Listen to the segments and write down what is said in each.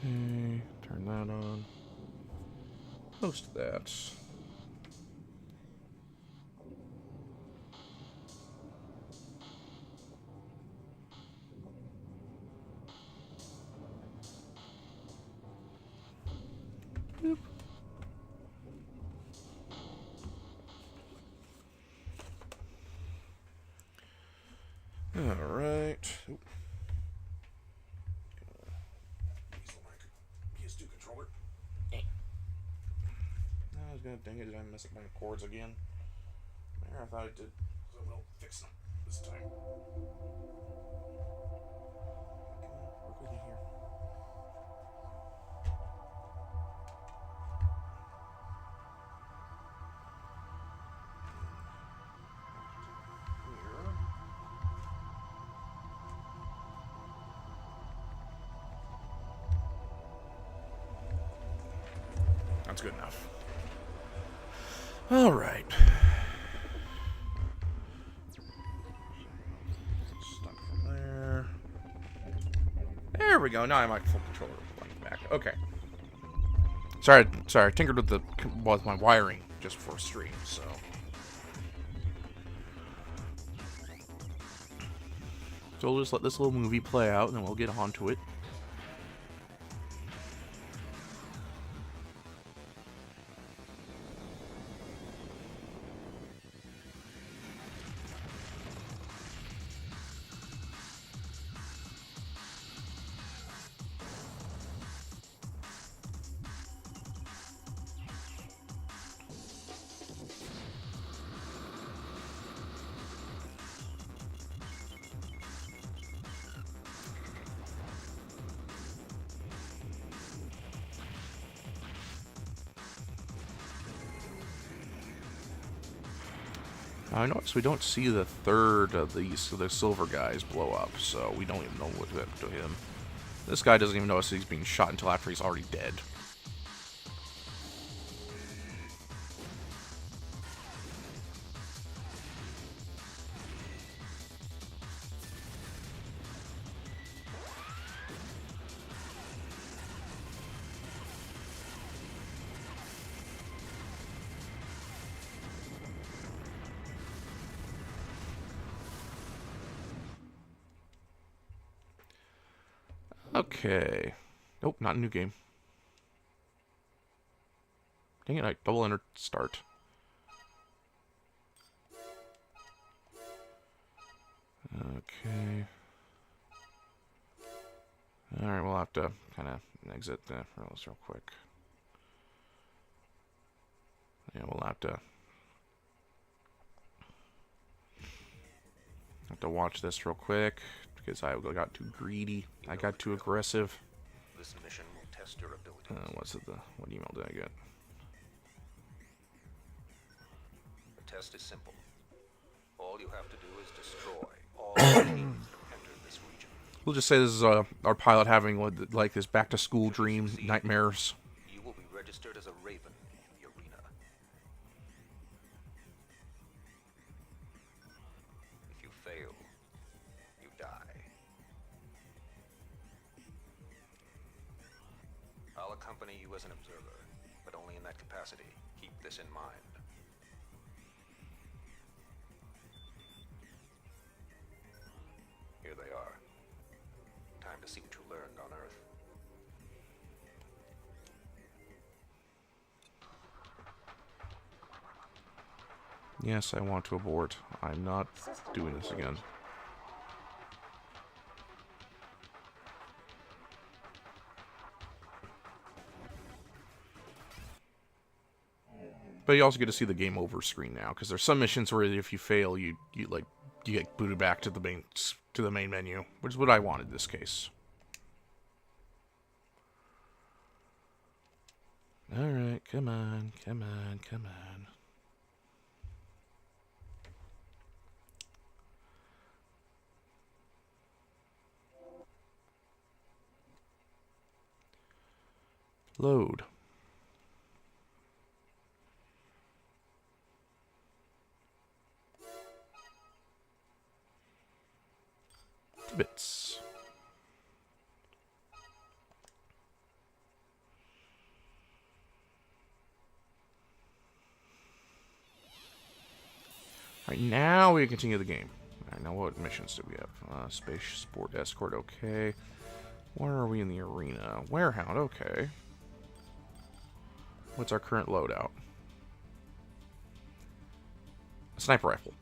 Okay, turn that on. Post that. Boop. Alright. PS2 controller. I was gonna dang it, did I mess up my cords again? There, I thought I did. So we'll fix them this time. Work with me here. Here. That's good enough. Alright. Stuck from there. There we go. Now I have my full controller back. Okay. Sorry, I tinkered with my wiring just before stream, so. So we'll just let this little movie play out, and then we'll get on to it. I noticed we don't see the third of the silver guys blow up, so we don't even know what happened to him. This guy doesn't even notice he's being shot until after he's already dead. Okay. Nope, not a new game. Dang it, I double entered start. Okay. Alright, we'll have to kind of exit the rails real quick. Yeah, we'll have to watch this real quick because I got too greedy. I got too aggressive. This mission will test your ability. What email did I get? The test is simple. All you have to do is destroy all machines that enter this region. We'll just say this is our pilot having like this back to school dream nightmares. You will be registered as a Raven in the arena. If you fail, you die. I'll accompany you as an observer, but only in that capacity. Keep this in mind. Here they are. Time to see what you learned on Earth. Yes, I want to abort. I'm not doing this again. But you also get to see the game over screen now, because there's some missions where if you fail, you get booted back to the main menu, which is what I wanted in this case. All right, come on, come on, come on. Load. Bits. Alright, now we continue the game. Alright, now what missions do we have? Space Sport Escort, okay. Where are we in the arena? Warehound, okay. What's our current loadout? A sniper rifle.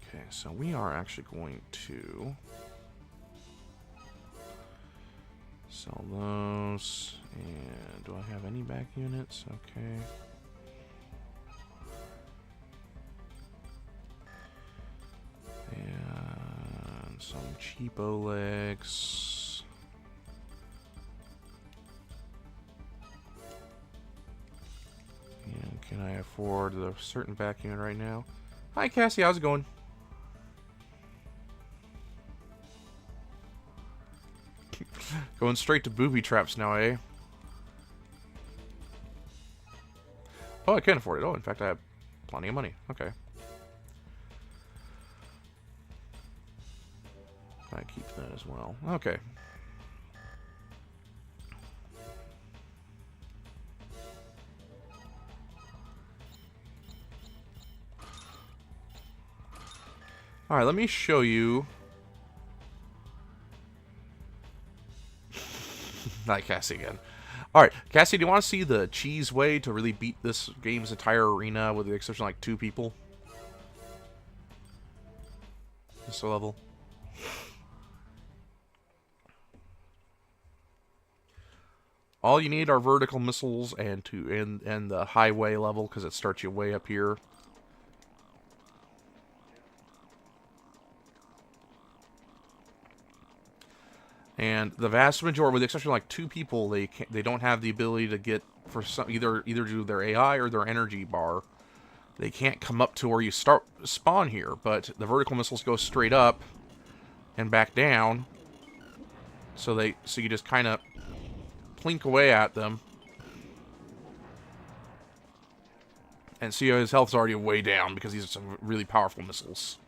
Okay, so we are actually going to sell those. And do I have any back units? Okay. And some cheapo legs. And can I afford a certain back unit right now? Hi Cassie, how's it going? Going straight to booby traps now, eh? Oh, I can afford it. Oh, in fact, I have plenty of money. Okay. I keep that as well. Okay. Alright, let me show you. Not Cassie again. Alright, Cassie, do you want to see the cheese way to really beat this game's entire arena with the exception of like 2 people? This level. All you need are vertical missiles and the highway level because it starts you way up here. And the vast majority, with the exception of like 2 people, they don't have the ability to get for some either due to their AI or their energy bar. They can't come up to where you spawn here, but the vertical missiles go straight up and back down. So you just kind of plink away at them. And see his health's already way down because these are some really powerful missiles.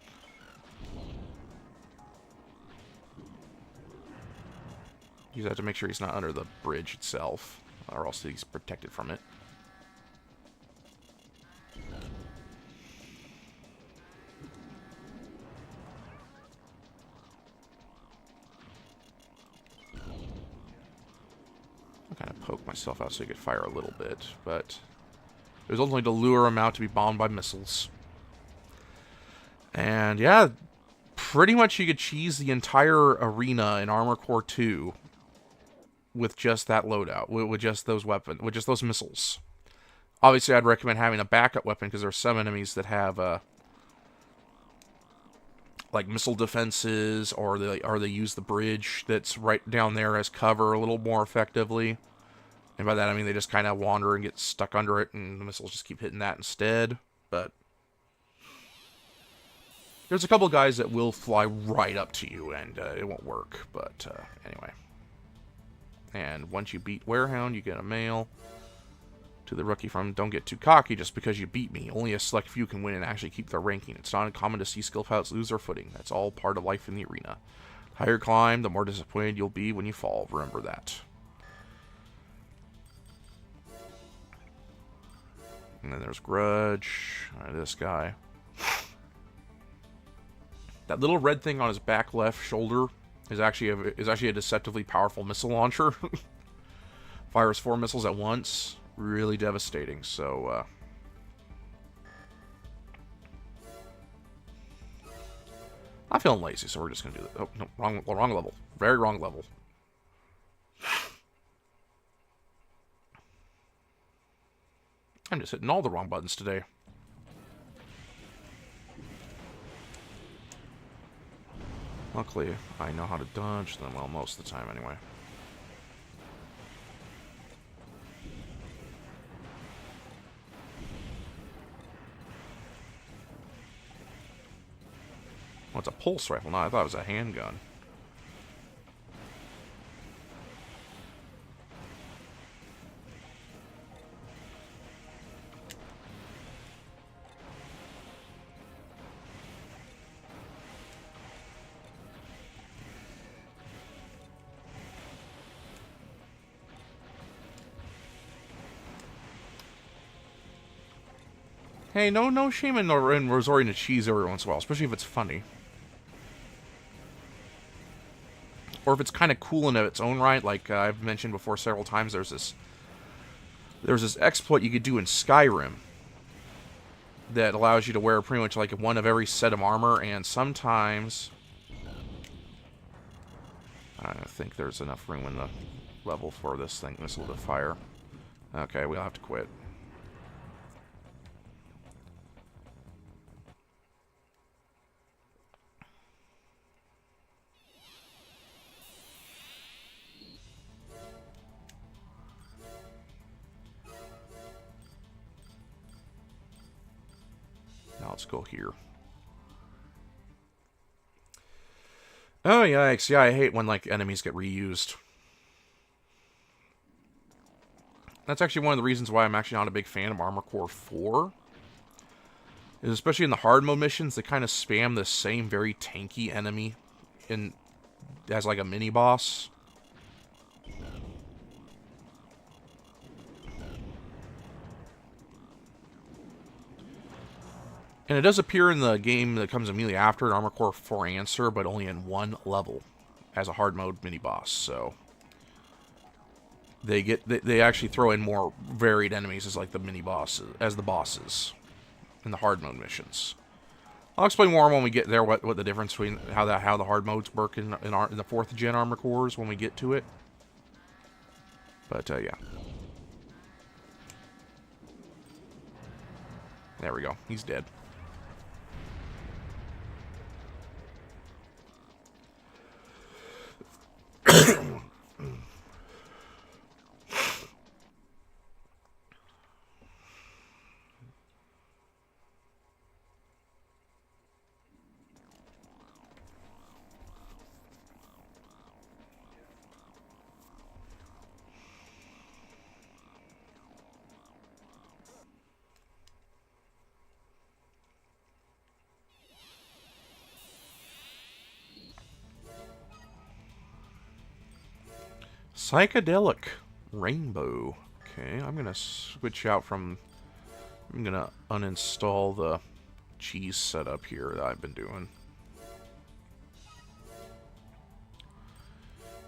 You just have to make sure he's not under the bridge itself, or else he's protected from it. I'll kind of poke myself out so he could fire a little bit, but it was ultimately to lure him out to be bombed by missiles. And yeah, pretty much you could cheese the entire arena in Armored Core 2 with just that loadout, with just those weapons, with just those missiles. Obviously, I'd recommend having a backup weapon because there are some enemies that have like missile defenses, or they use the bridge that's right down there as cover a little more effectively. And by that I mean they just kind of wander and get stuck under it, and the missiles just keep hitting that instead. But there's a couple guys that will fly right up to you, and it won't work. But anyway. And once you beat Warehound, you get a mail to the rookie from Don't Get Too Cocky just because you beat me. Only a select few can win and actually keep their ranking. It's not uncommon to see skill pilots lose their footing. That's all part of life in the arena. The higher you climb, the more disappointed you'll be when you fall. Remember that. And then there's Grudge. This guy. That little red thing on his back left shoulder is actually a deceptively powerful missile launcher. Fires 4 missiles at once. Really devastating. So, I'm feeling lazy, so we're just gonna do that. Oh no, wrong level. Very wrong level. I'm just hitting all the wrong buttons today. Luckily, I know how to dodge them, well, most of the time anyway. Oh, it's a pulse rifle. No, I thought it was a handgun. Hey, no shame in resorting to cheese every once in a while, especially if it's funny. Or if it's kind of cool in its own right, like I've mentioned before several times, there's this exploit you could do in Skyrim that allows you to wear pretty much like one of every set of armor, and sometimes I think there's enough room in the level for this missile to fire. Okay, we'll have to quit. Now let's go here. Oh, yikes. Yeah, I hate when, like, enemies get reused. That's actually one of the reasons why I'm actually not a big fan of Armored Core 4. Is especially in the hard mode missions, they kind of spam the same very tanky enemy as, like, a mini-boss. And it does appear in the game that comes immediately after, Armored Core 4 Answer, but only in one level as a hard mode mini-boss, so they actually throw in more varied enemies as like the mini-bosses, as the bosses in the hard mode missions. I'll explain more when we get there what the difference between how the hard modes work in the 4th gen Armored Cores when we get to it. But yeah. There we go. He's dead. Psychedelic Rainbow. Okay, I'm gonna switch out from. I'm gonna uninstall the cheese setup here that I've been doing.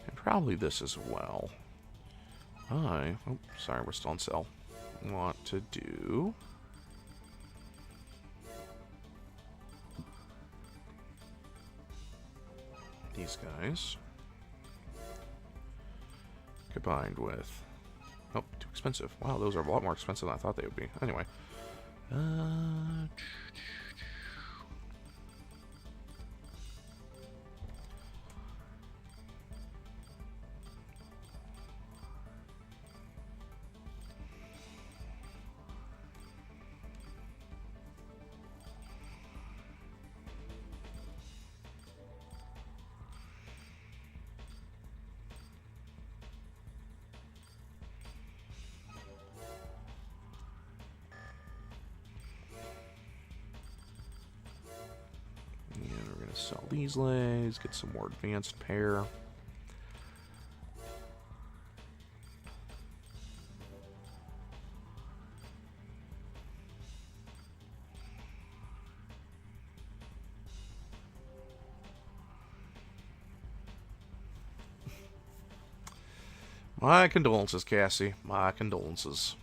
And probably this as well. Oh, sorry, we're still on cell. Want to do. These guys. Combined with... Oh, too expensive. Wow, those are a lot more expensive than I thought they would be. Anyway. Sell these legs, get some more advanced pair. My condolences, Cassie. My condolences.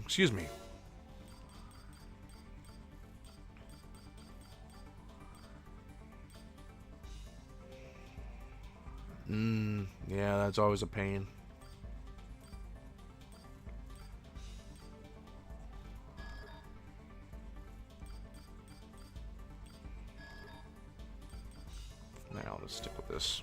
Excuse me. Yeah, that's always a pain. Now I'll just stick with this.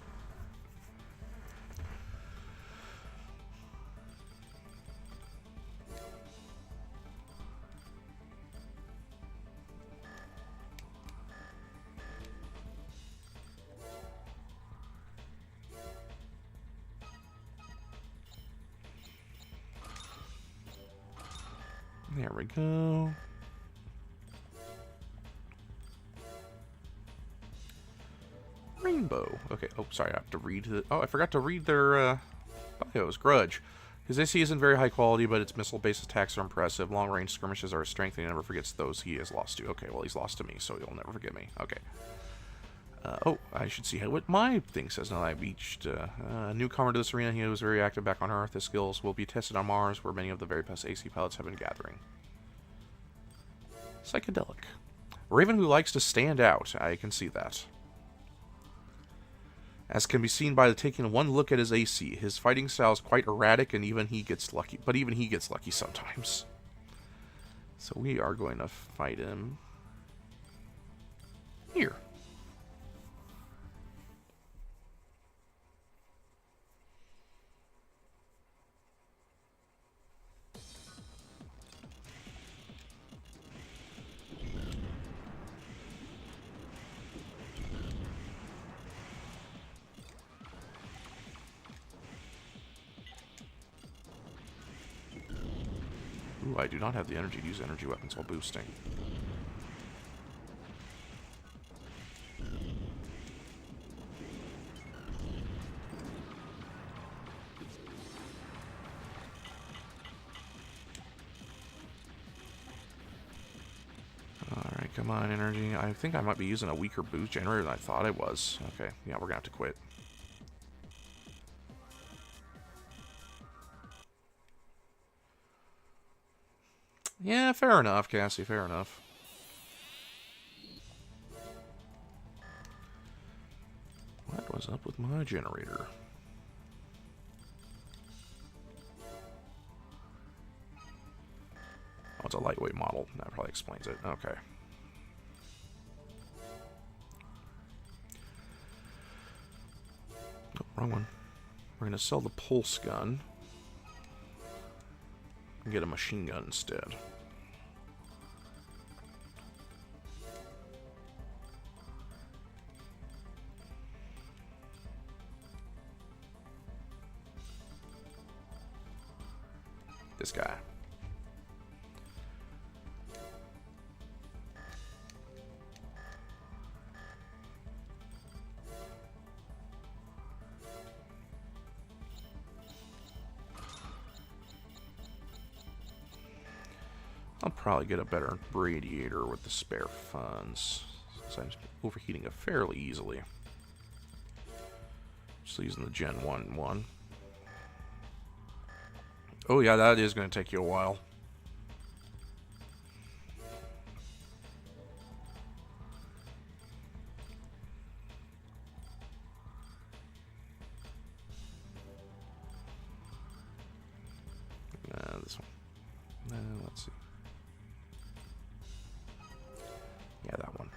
There we go. Rainbow. Okay. Oh, sorry. I have to read the... Oh, I forgot to read their bios. Grudge. His AC isn't very high quality, but its missile-based attacks are impressive. Long-range skirmishes are a strength, and he never forgets those he has lost to. Okay, well, he's lost to me, so he'll never forget me. Okay. Oh, I should see what my thing says now that I've reached a newcomer to this arena. He was very active back on Earth. His skills will be tested on Mars, where many of the very best AC pilots have been gathering. Psychedelic. Raven who likes to stand out. I can see that. As can be seen by taking one look at his AC, his fighting style is quite erratic, and even he gets lucky. But even he gets lucky sometimes. So we are going to fight him here. Ooh, I do not have the energy to use energy weapons while boosting. Alright, come on, energy. I think I might be using a weaker boost generator than I thought I was. Okay, yeah, we're gonna have to quit. Yeah, fair enough, Cassie, fair enough. What was up with my generator? Oh, it's a lightweight model. That probably explains it. Okay. Oh, wrong one. We're going to sell the pulse gun and get a machine gun instead. This guy. I'll probably get a better radiator with the spare funds, since I'm overheating it fairly easily. Just using the Gen 1 one. Oh yeah, that is going to take you a while. This one. Let's see. Yeah, that one.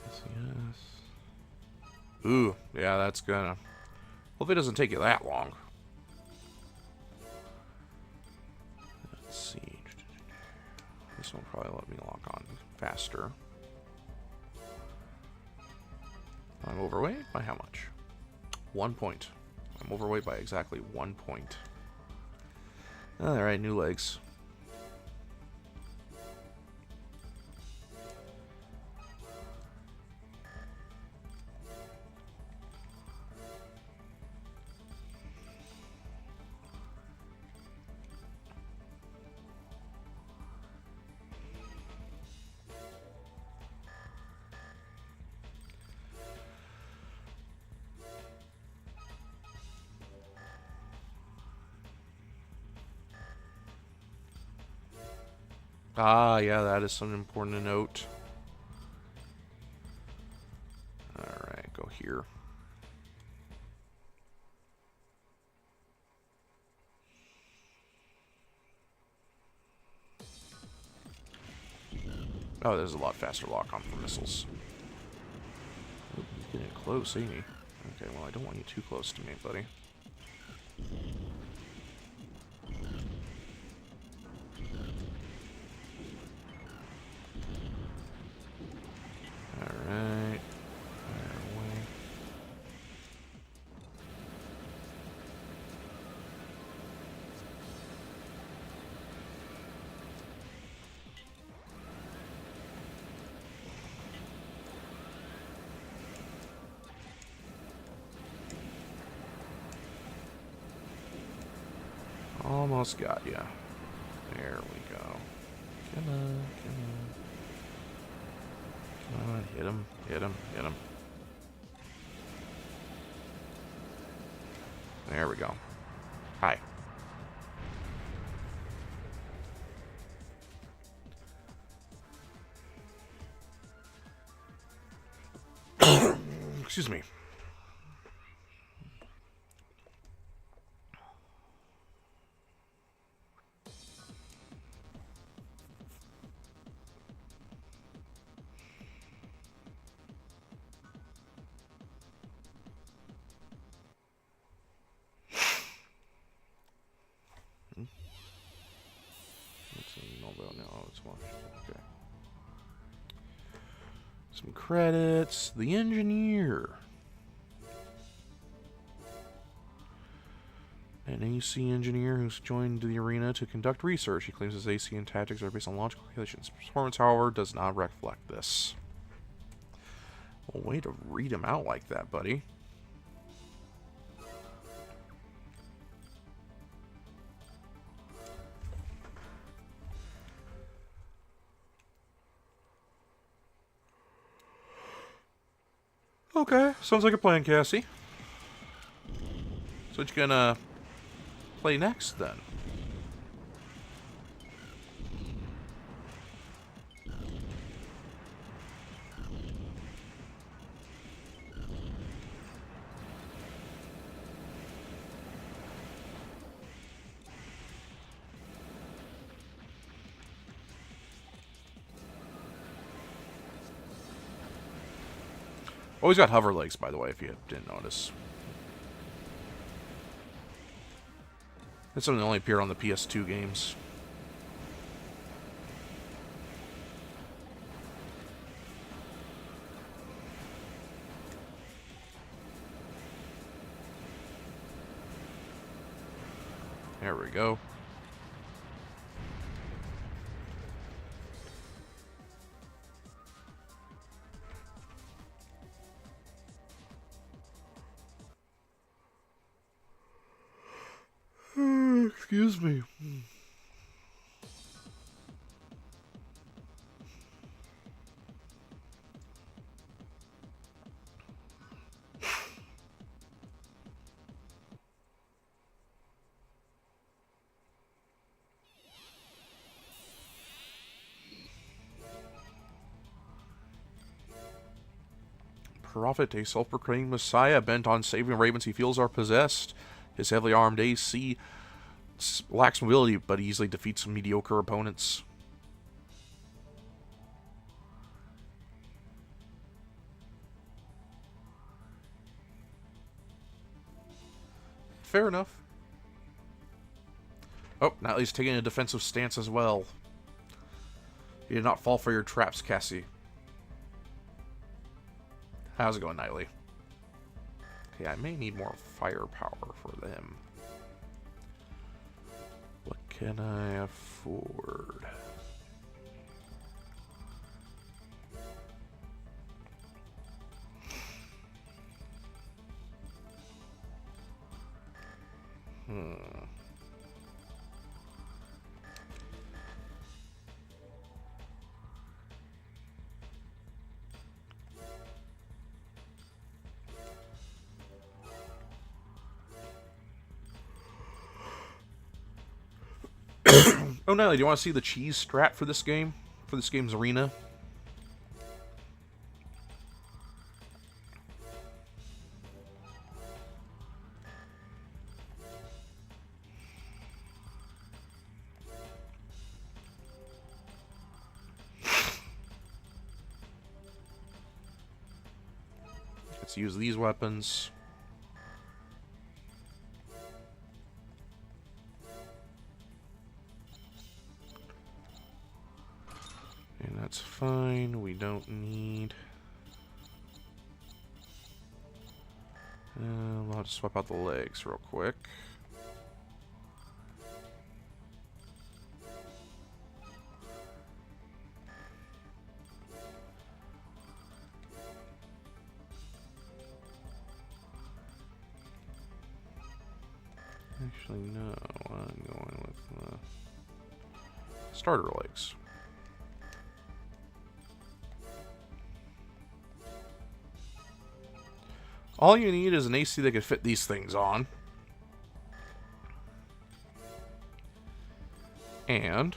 Yes. Ooh, yeah, that's gonna... Hope it doesn't take you that long. Let's see. This one will probably let me lock on faster. I'm overweight by how much? 1 point. I'm overweight by exactly 1 point. Alright, new legs. Ah, yeah, that is something important to note. Alright, go here. Oh, there's a lot faster lock-on for missiles. Oh, he's getting close, ain't he? Okay, well, I don't want you too close to me, buddy. Almost got ya. There we go. Come on, come on. Come on, hit him, hit him, hit him. There we go. Hi. Excuse me. Okay. Some credits. The engineer. An AC engineer who's joined the arena to conduct research. He claims his AC and tactics are based on logical calculations. Performance, however, does not reflect this. Well, way to read him out like that, buddy. Okay, sounds like a plan, Cassie. So what you gonna play next, then? Always got hover legs, by the way, if you didn't notice. That's something that only appeared on the PS2 games. There we go. Excuse me. Prophet, a self-proclaimed messiah bent on saving ravens he feels are possessed. His heavily armed AC lacks mobility, but easily defeats mediocre opponents. Fair enough. Oh, now he's taking a defensive stance as well. You did not fall for your traps, Cassie. How's it going, Nightly? Okay, I may need more firepower for them. What can I afford? Oh, Natalie, do you want to see the cheese strat for this game? For this game's arena? Let's use these weapons. And that's fine. We don't need... I'll just swap out the legs real quick. Actually, no. I'm going with the starter legs. All you need is an AC that can fit these things on. And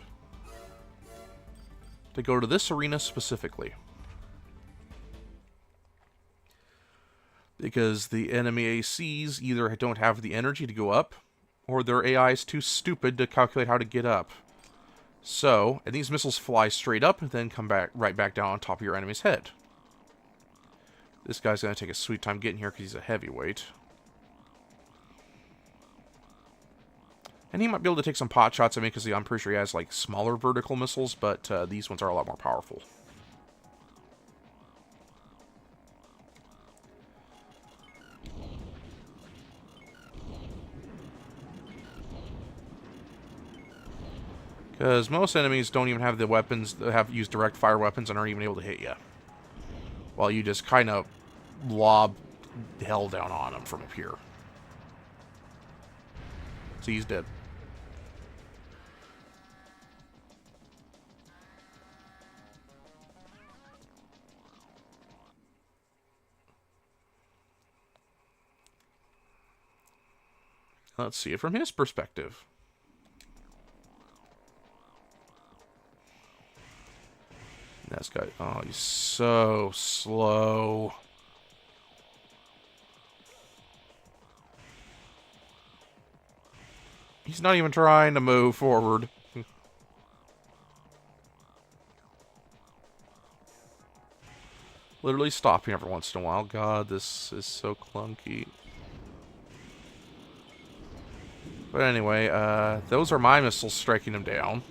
to go to this arena specifically. Because the enemy ACs either don't have the energy to go up, or their AI is too stupid to calculate how to get up. So, and these missiles fly straight up and then come back right back down on top of your enemy's head. This guy's going to take a sweet time getting here because he's a heavyweight. And he might be able to take some pot shots at me because I'm pretty sure he has like smaller vertical missiles, but these ones are a lot more powerful. Because most enemies don't even have the weapons that have used direct fire weapons and aren't even able to hit you. While you just kind of lob hell down on him from up here. See, he's dead. Let's see it from his perspective. This guy, oh, he's so slow. He's not even trying to move forward. Literally stopping every once in a while. God, this is so clunky. But anyway, those are my missiles striking him down.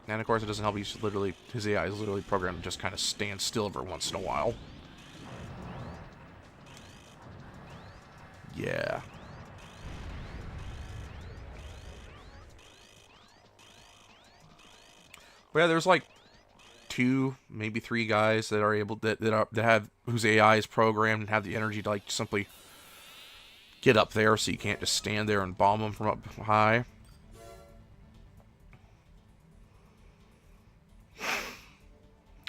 And of course, it doesn't help. He's literally, his AI is literally programmed to just kind of stand still every once in a while. Yeah. But yeah, there's like 2, maybe 3 guys that are able that have whose AI is programmed and have the energy to like simply get up there, so you can't just stand there and bomb them from up high.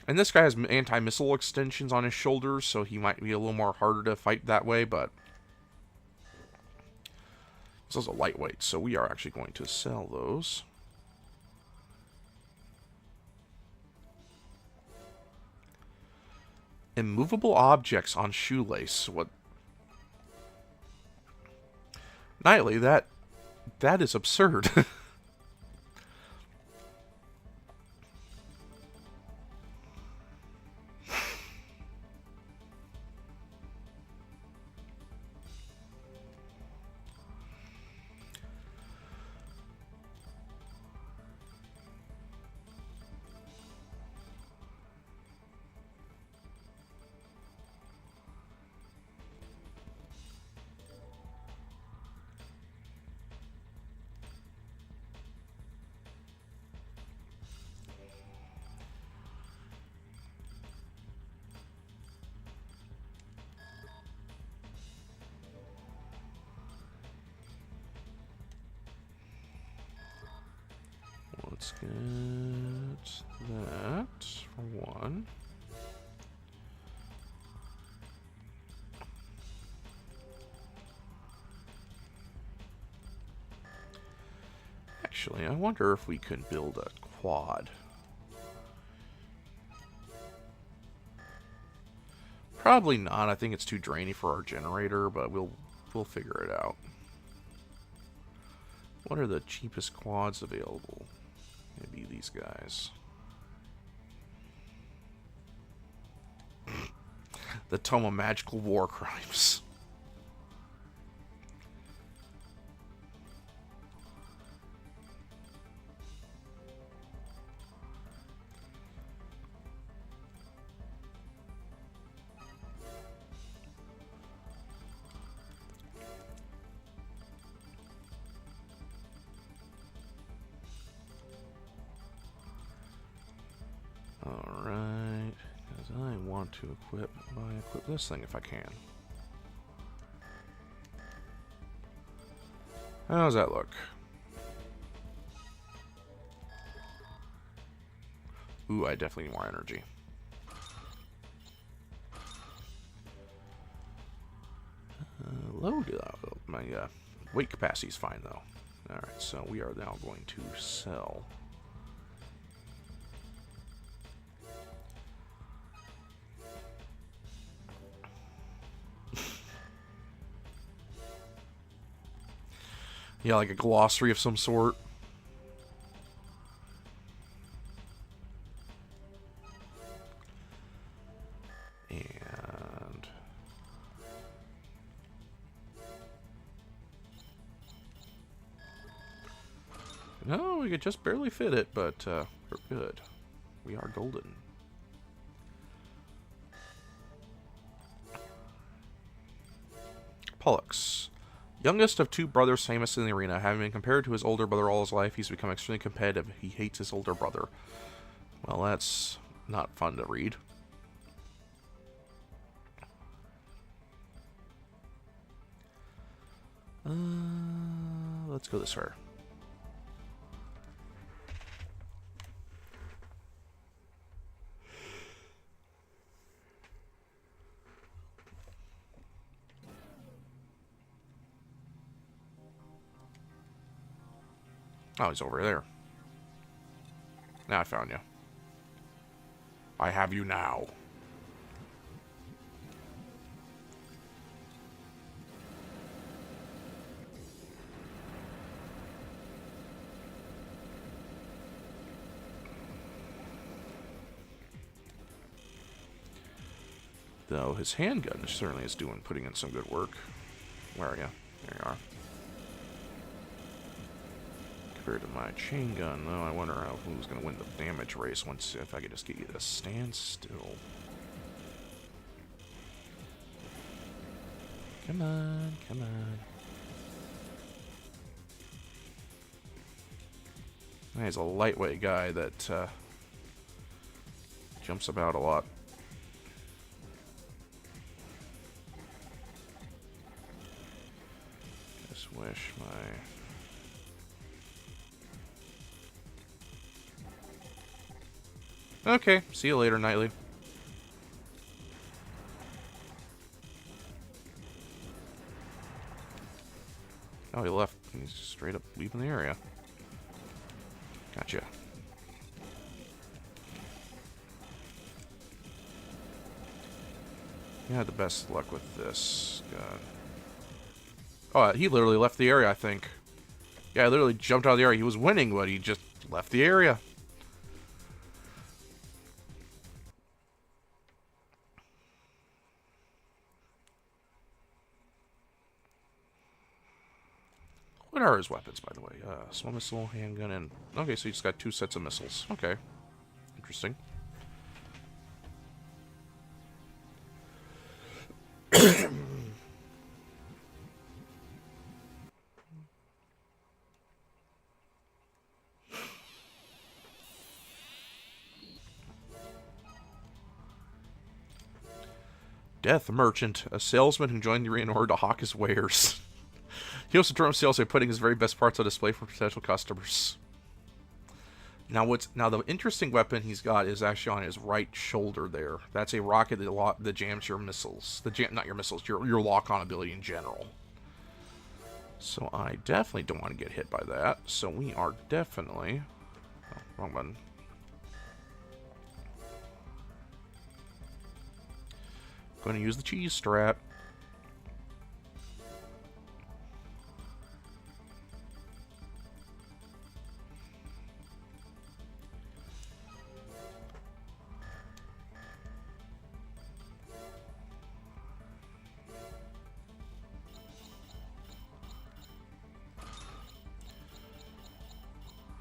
And this guy has anti-missile extensions on his shoulders, so he might be a little more harder to fight that way, but this is a lightweight, so we are actually going to sell those. Immovable objects on shoelace. What? Nightly, that is absurd. Let's get that for 1. Actually, I wonder if we could build a quad. Probably not. I think it's too drainy for our generator, but we'll figure it out. What are the cheapest quads available? Maybe these guys. The Tome of Magical War Crimes. Alright, because I want to equip this thing if I can. How does that look? Ooh, I definitely need more energy. Load my weight capacity is fine though. All right, so we are now going to sell. Yeah, like a glossary of some sort. And no, we could just barely fit it, but we're good. We are golden. Pollux. Youngest of two brothers famous in the arena, having been compared to his older brother all his life, he's become extremely competitive. He hates his older brother. Well, that's not fun to read. Let's go this way. Oh, he's over there. Now I found you. I have you now. Though his handgun certainly is putting in some good work. Where are you? There you are. Compared to my chain gun, though, I wonder who's going to win the damage race once if I could just get you to stand still. Come on, come on. He's a lightweight guy that jumps about a lot. Just wish my... Okay, see you later, Nightly. Oh, he left. He's straight up leaving the area. Gotcha. You had the best luck with this gun. Oh, he literally left the area, I think. Yeah, I literally jumped out of the area. He was winning, but he just left the area. What are his weapons, by the way? Small missile, handgun, and... Okay, so he's got 2 sets of missiles. Okay. Interesting. Death Merchant, a salesman who joined the arena in order to hawk his wares. He also drove sales by putting his very best parts on display for potential customers. Now, the interesting weapon he's got is actually on his right shoulder there. That's a rocket that jams your missiles. Not your missiles, your lock-on ability in general. So I definitely don't want to get hit by that. So we are definitely... Oh, wrong button. Going to use the cheese strat.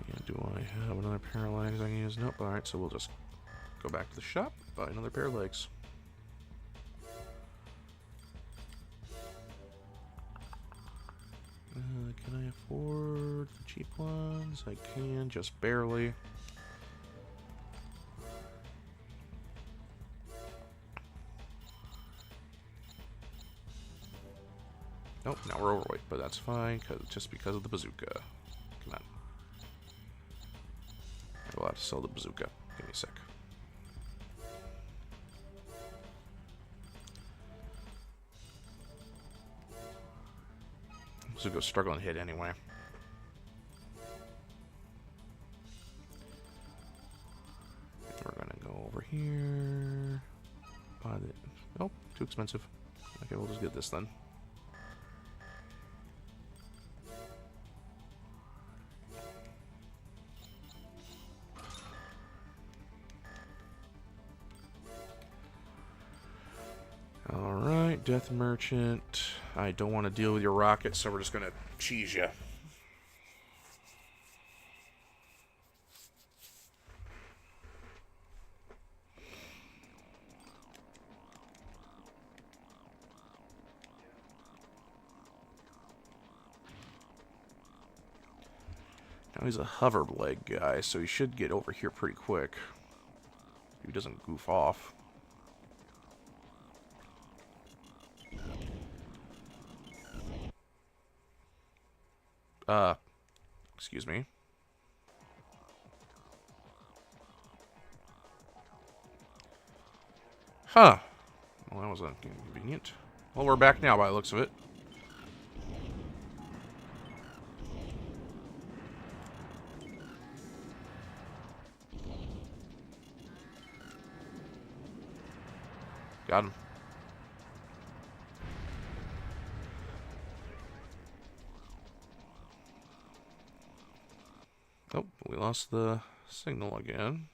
And do I have another pair of legs I can use? Nope. Alright, so we'll just go back to the shop, buy another pair of legs. Can I afford the cheap ones? I can, just barely. Nope, now we're overweight, but that's fine, just because of the bazooka. Come on. I'm allowed to sell the bazooka. Give me a sec. Bazooka's struggling to hit anyway. We're gonna go over here. Buy the... Nope, too expensive. Okay, we'll just get this then. Alright, Death Merchant. I don't want to deal with your rocket, so we're just gonna cheese you. Now he's a hover leg guy, so he should get over here pretty quick. If he doesn't goof off. Excuse me. Huh. Well, that was inconvenient. Well, we're back now by the looks of it. Got him. Oh, we lost the signal again.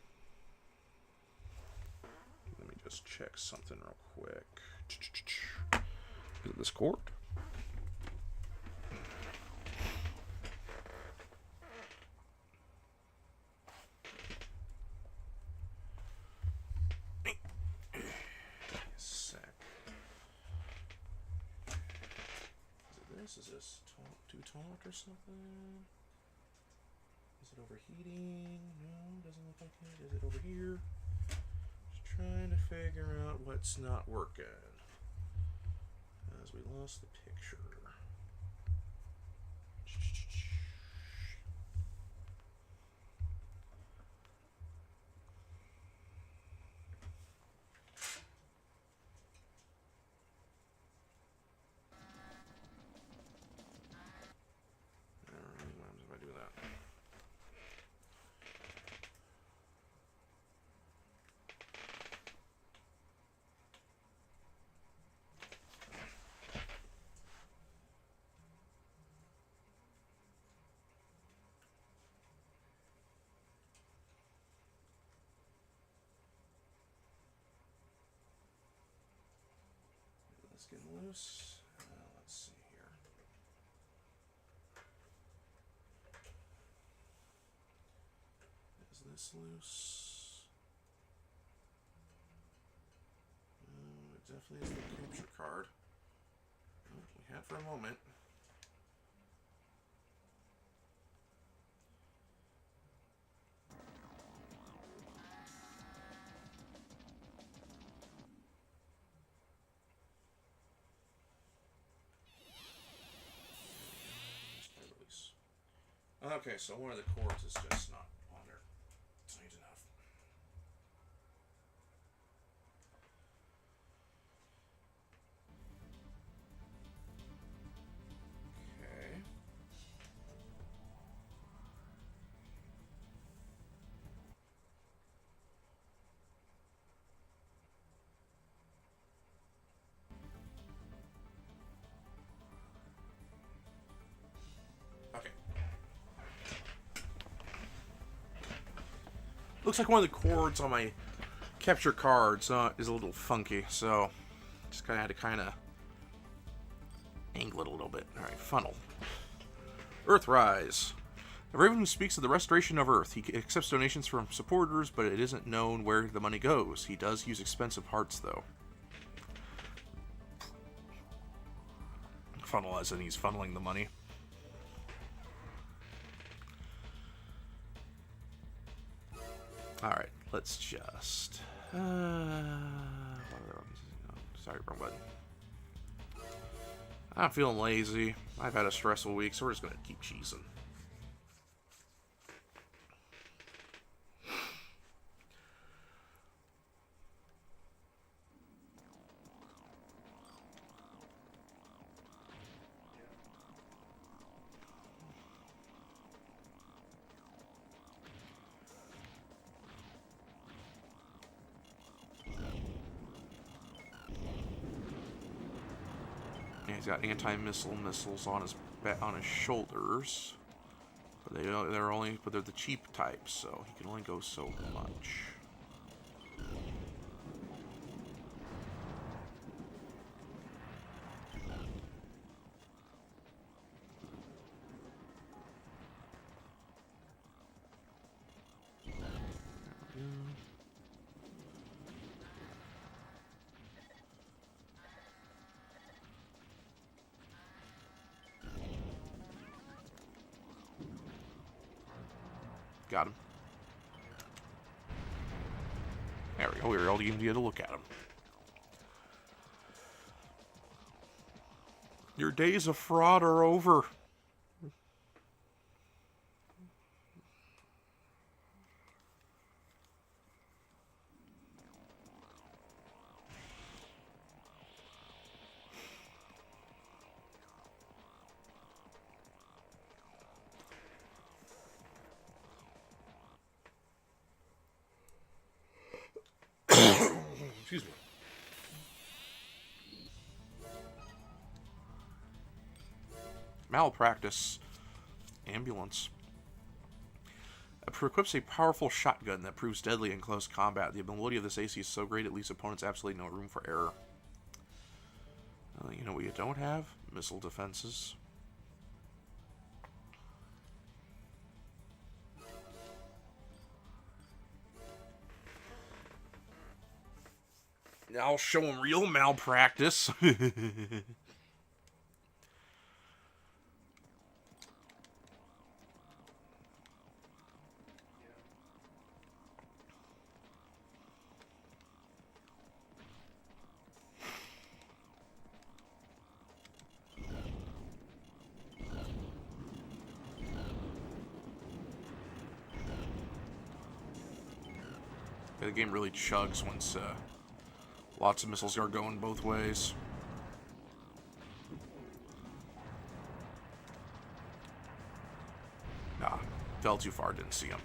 Let me just check something real quick. Is it this cord? Is this too taut or something? Is it overheating? No, doesn't look like it. Is it over here? Just trying to figure out what's not working. As we lost the picture. Let's get loose. Let's see here. Is this loose? No, it definitely is the capture card. Oh, we had for a moment. Okay, so one of the cords is just not on there. Strange enough. Okay. Okay. Looks like one of the cords on my capture cards is a little funky, so just kind of had to angle it a little bit. All right, funnel. Earthrise. A raven who speaks of the restoration of Earth. He accepts donations from supporters, but it isn't known where the money goes. He does use expensive hearts, though. Funnel as in he's funneling the money. Alright, let's just... sorry, wrong button. I'm feeling lazy. I've had a stressful week, so we're just gonna keep cheesing. He's got anti-missile missiles on his shoulders, but they're the cheap type, so he can only go so much. Got him. There we go. We were able to even get a look at him. Your days of fraud are over. Excuse me. Malpractice. Ambulance. Equips a powerful shotgun that proves deadly in close combat. The ability of this AC is so great it leaves opponents absolutely no room for error. You know what you don't have? Missile defenses. I'll show him real malpractice. The game really chugs once lots of missiles are going both ways. Nah, fell too far, didn't see him.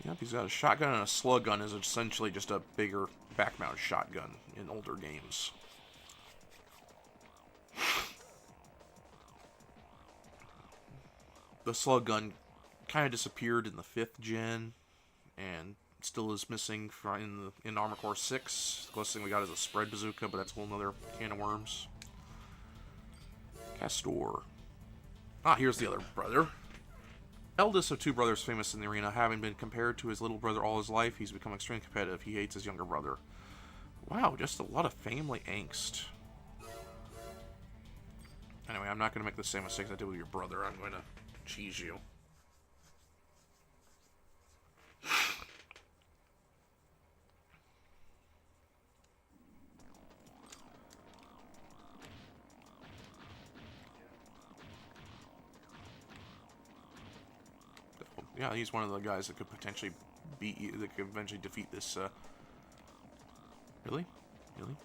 Yep, he's got a shotgun, and a slug gun is essentially just a bigger back-mounted shotgun in older games. The slug gun kind of disappeared in the 5th gen, and still is missing in Armored Core 6. The closest thing we got is a spread bazooka, but that's a whole nother can of worms. Castor. Ah, here's the other brother. Eldest of 2 brothers famous in the arena, having been compared to his little brother all his life, he's become extremely competitive. He hates his younger brother. Wow, just a lot of family angst. Anyway, I'm not going to make the same mistakes I did with your brother. I'm going to cheese you. Yeah, he's one of the guys that could potentially beat you, that could eventually defeat this, Really? Really?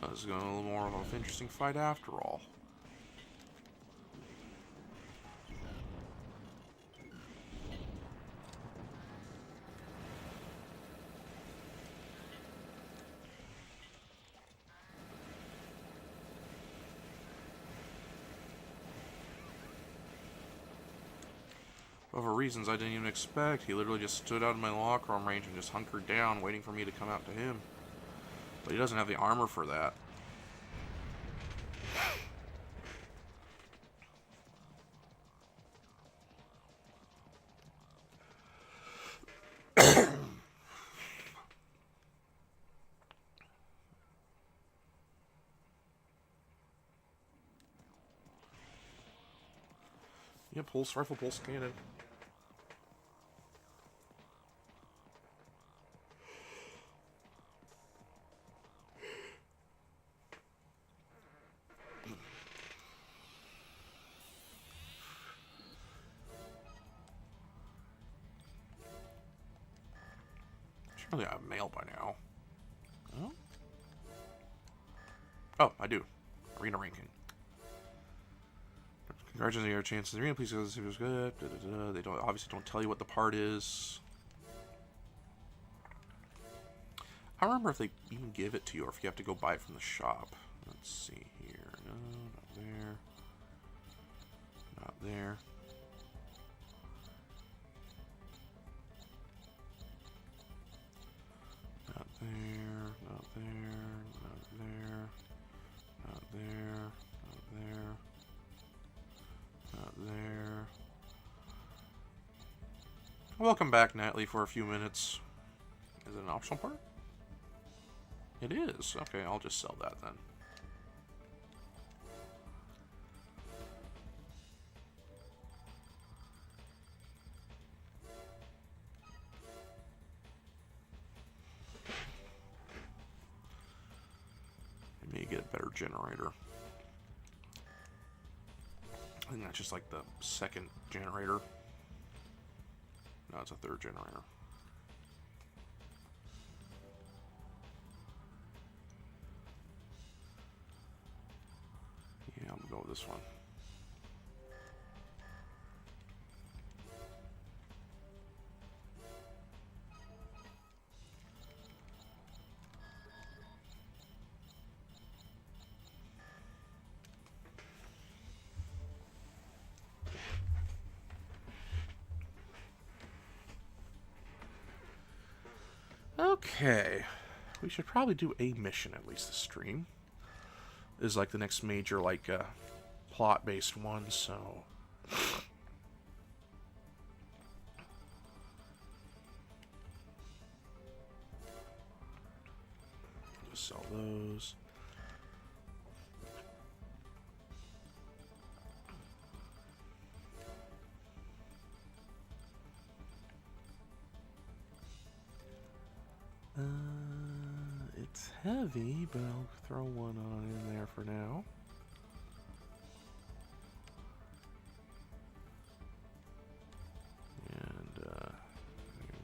Oh, this is going to be a little more of an interesting fight after all. For reasons I didn't even expect, he literally just stood out in my locker room range and just hunkered down, waiting for me to come out to him. But he doesn't have the armor for that. Yeah, pulse rifle, pulse cannon. Surely I have mail by now. Oh? Oh, I do. Arena ranking. Congratulations on your chances in the arena. Please go. This was good. They obviously don't tell you what the part is. I don't remember if they even give it to you or if you have to go buy it from the shop. Let's see here. No, not there. Not there. Not there. Not there. Not there. Not there. Not there. Not there. Welcome back, Natalie, for a few minutes. Is it an optional part? It is. Okay, I'll just sell that then. I may get a better generator. I think that's just like the second generator. No, it's a third generator. Yeah, I'm gonna go with this one. Okay. We should probably do a mission at least this stream. This is like the next major like plot-based one, so just sell those. It's heavy, but I'll throw one on in there for now. And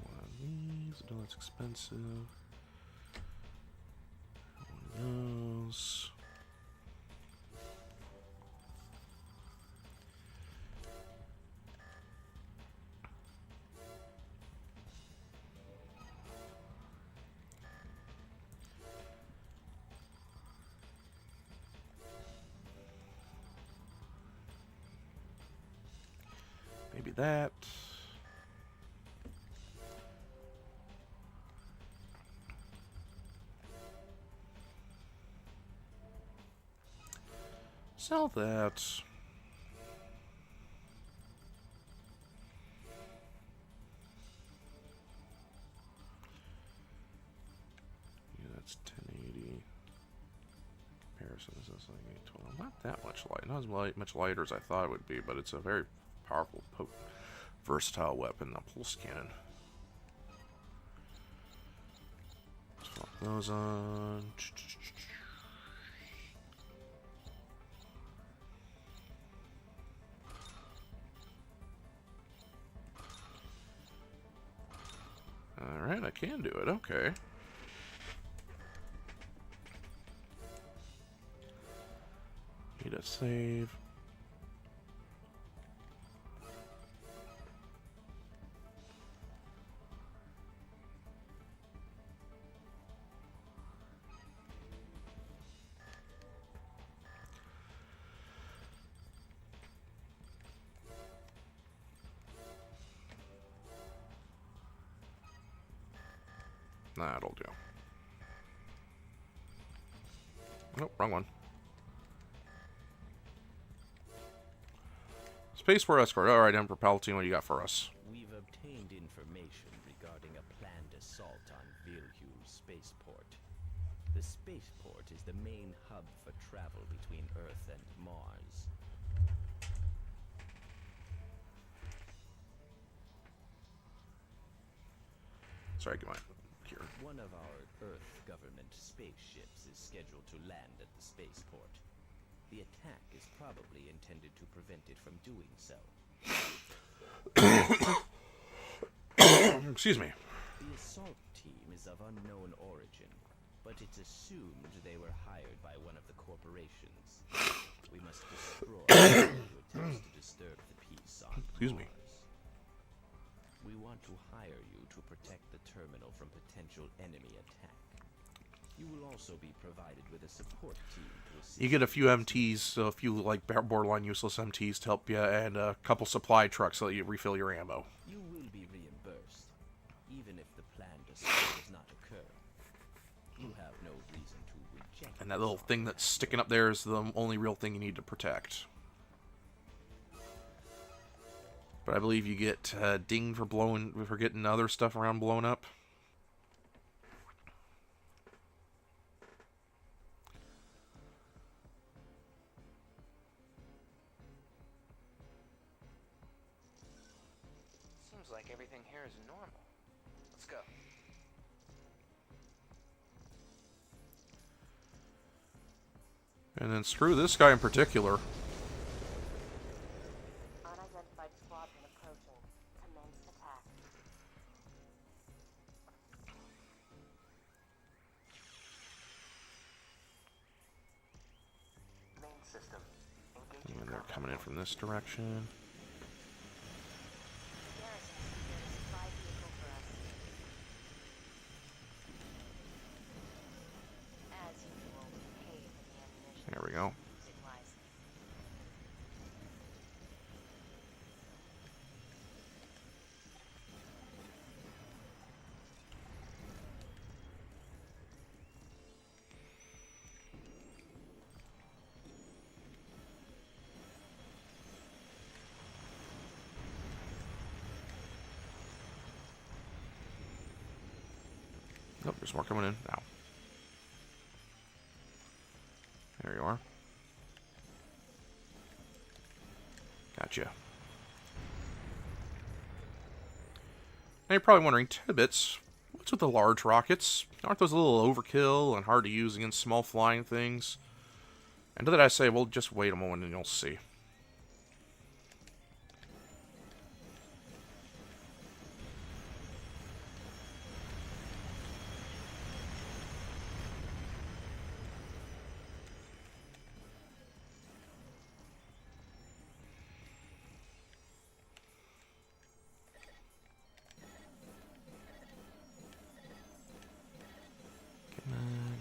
one of these. No, that's expensive. One of those. Maybe that. Sell that. Yeah, that's 1080. Comparison is this like 812? Not that much light. Not as much lighter as I thought it would be, but it's a very powerful, versatile weapon. The pulse cannon. Let's flop those on. Alright, I can do it. Okay. Need a save. That'll do. Nope, wrong one. Spaceport Escort. Alright, Emperor Palpatine, what do you got for us? We've obtained information regarding a planned assault on Vilhul Spaceport. The spaceport is the main hub for travel between Earth and Mars. Sorry, get my here. One of our Earth government spaceships is scheduled to land at the spaceport. The attack is probably intended to prevent it from doing so. Excuse me. The assault team is of unknown origin, but it's assumed they were hired by one of the corporations. We must destroy anyone who attempts to disturb the peace on Excuse me. Mars. We want to hire you to protect the terminal from potential enemy attack. You will also be provided with a support team to assist. You get a few MTs, a few like borderline useless MTs to help you, and a couple supply trucks so that you refill your ammo. You will be reimbursed, even if the planned assault does not occur. You have no reason to reject. And that little thing that's sticking up there is the only real thing you need to protect. But I believe you get dinged for getting other stuff around blown up. Seems like everything here is normal. Let's go. And then screw this guy in particular. Unidentified squadron approaching. Commence attack. Main system. Engaging And they're coming in from this direction. Garrison secured a supply vehicle for us. As usual, we pay for the ammunition. There we go. Supplies. Nope, there's more coming in now. There you are. Gotcha. Now you're probably wondering, Tidbits, what's with the large rockets? Aren't those a little overkill and hard to use against small flying things? And to that I say, well, just wait a moment and you'll see.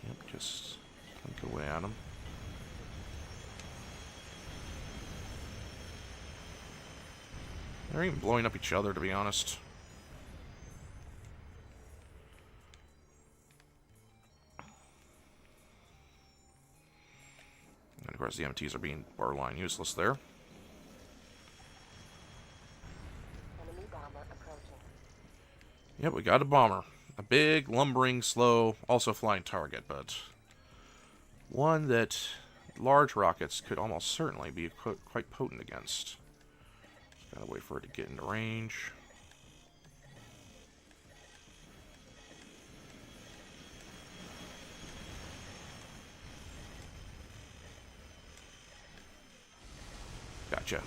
Yep, just plink away at them. They're even blowing up each other, to be honest. And of course, the MTs are being borderline useless there. Enemy bomber approaching. Yep, we got a bomber. A big, lumbering, slow, also flying target, but one that large rockets could almost certainly be quite potent against. Just gotta wait for it to get into range. Gotcha.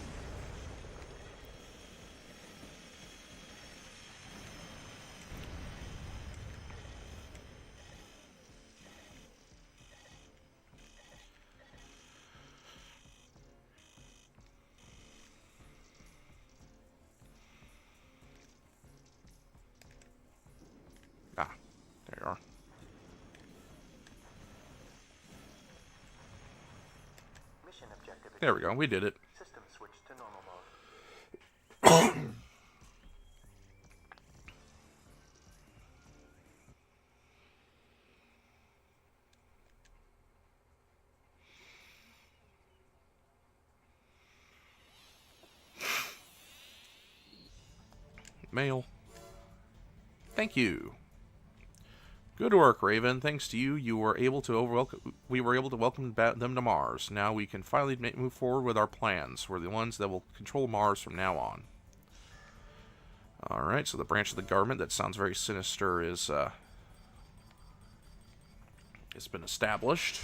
Ah, there you are. Mission objective. There we go, we did it. System switch to normal mode. Mail. Thank you. Good work, Raven. Thanks to you, we were able to welcome them to Mars. Now we can finally move forward with our plans. We're the ones that will control Mars from now on. Alright, so the branch of the government that sounds very sinister is, it's been established.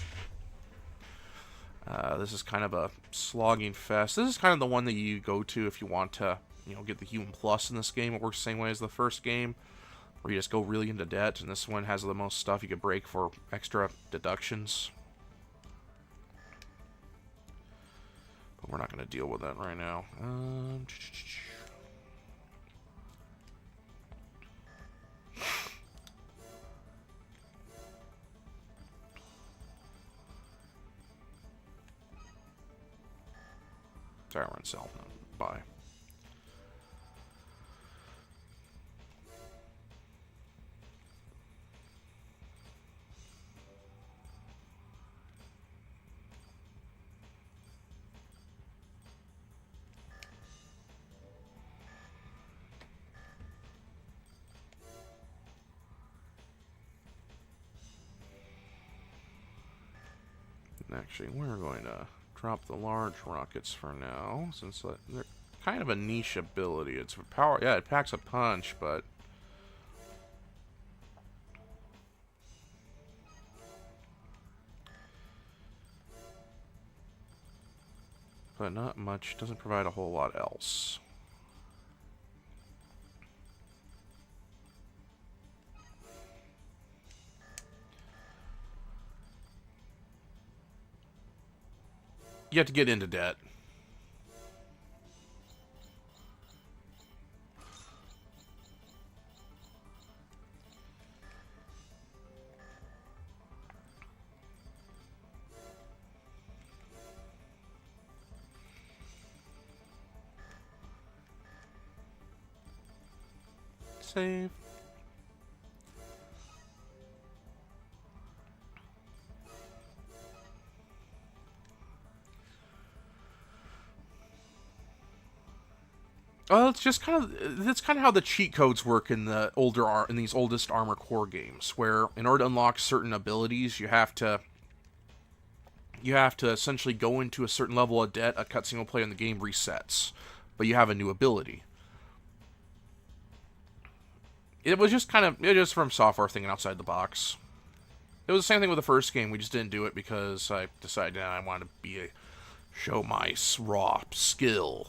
This is kind of a slogging fest. This is kind of the one that you go to if you want to, you know, get the Human Plus in this game. It works the same way as the first game, where you just go really into debt, and this one has the most stuff you could break for extra deductions. But we're not going to deal with that right now. Tower and sell. Bye. Actually, we're going to drop the large rockets for now, since they're kind of a niche ability. It's power, yeah, it packs a punch, but not much. Doesn't provide a whole lot else. You have to get into debt. Save. Well, it's just kind of how the cheat codes work in the in these oldest Armored Core games, where in order to unlock certain abilities, you have to essentially go into a certain level of debt. A cutscene will play and the game resets, but you have a new ability. It was just from software thinking outside the box. It was the same thing with the first game. We just didn't do it because I decided I wanted to show my raw skill.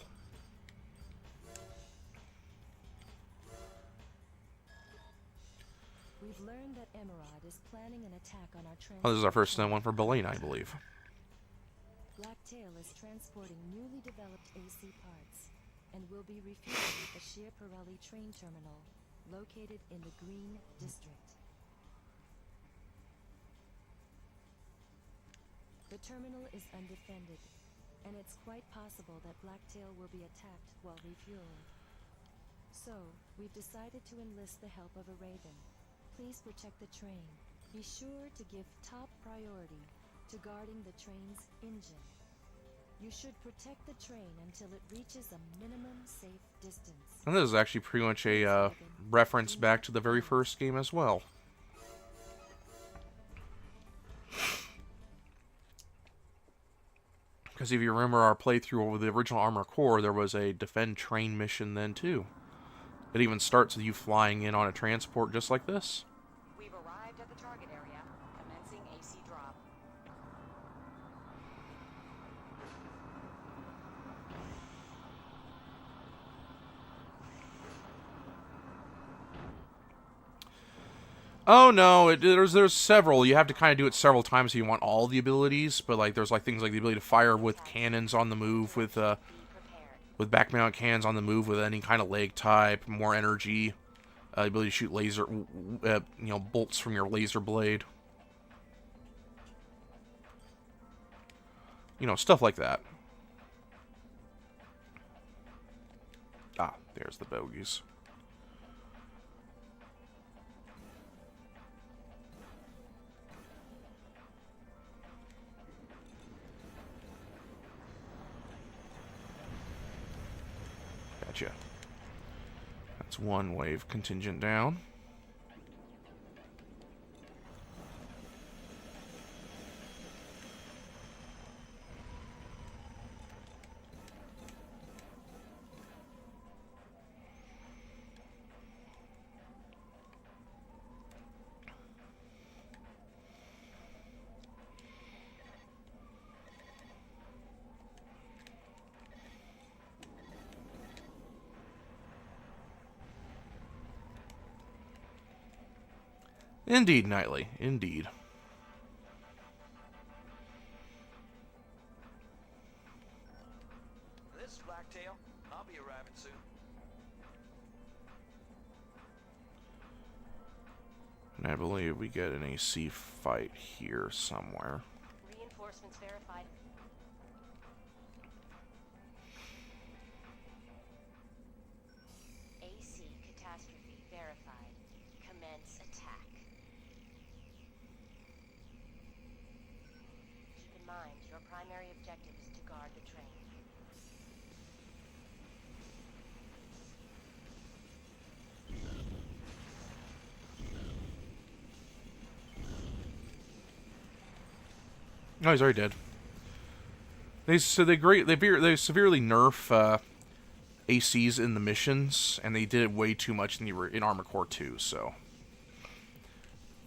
We've learned that Emerald is planning an attack on our transport. Oh, this is our first one for Belane, I believe. Blacktail is transporting newly developed AC parts and will be refueling at the Schiaparelli train terminal located in the Green District. The terminal is undefended, and it's quite possible that Blacktail will be attacked while refueling. So, we've decided to enlist the help of a Raven. Please protect the train. Be sure to give top priority to guarding the train's engine. You should protect the train until it reaches a minimum safe distance. And this is actually pretty much a reference back to the very first game as well. Because if you remember our playthrough over the original Armored Core, there was a defend train mission then too. It even starts with you flying in on a transport just like this. We've arrived at the target area, commencing AC drop. Oh no, there's several. You have to kind of do it several times if you want all the abilities. But like there's like things like the ability to fire with cannons on the move, with back mount cannons on the move, with any kind of leg type, more energy, the ability to shoot laser, bolts from your laser blade. Stuff like that. Ah, there's the bogies. Gotcha. That's one wave contingent down. Indeed, Knightley. Indeed. This is Blacktail. I'll be arriving soon. And I believe we get an AC fight here somewhere. Reinforcements verified. AC catastrophe verified. Commence attack. Keep in mind, your primary objective is to guard the train. Oh, he's already dead. They severely nerf ACs in the missions, and they did it way too much in Armored Core 2. So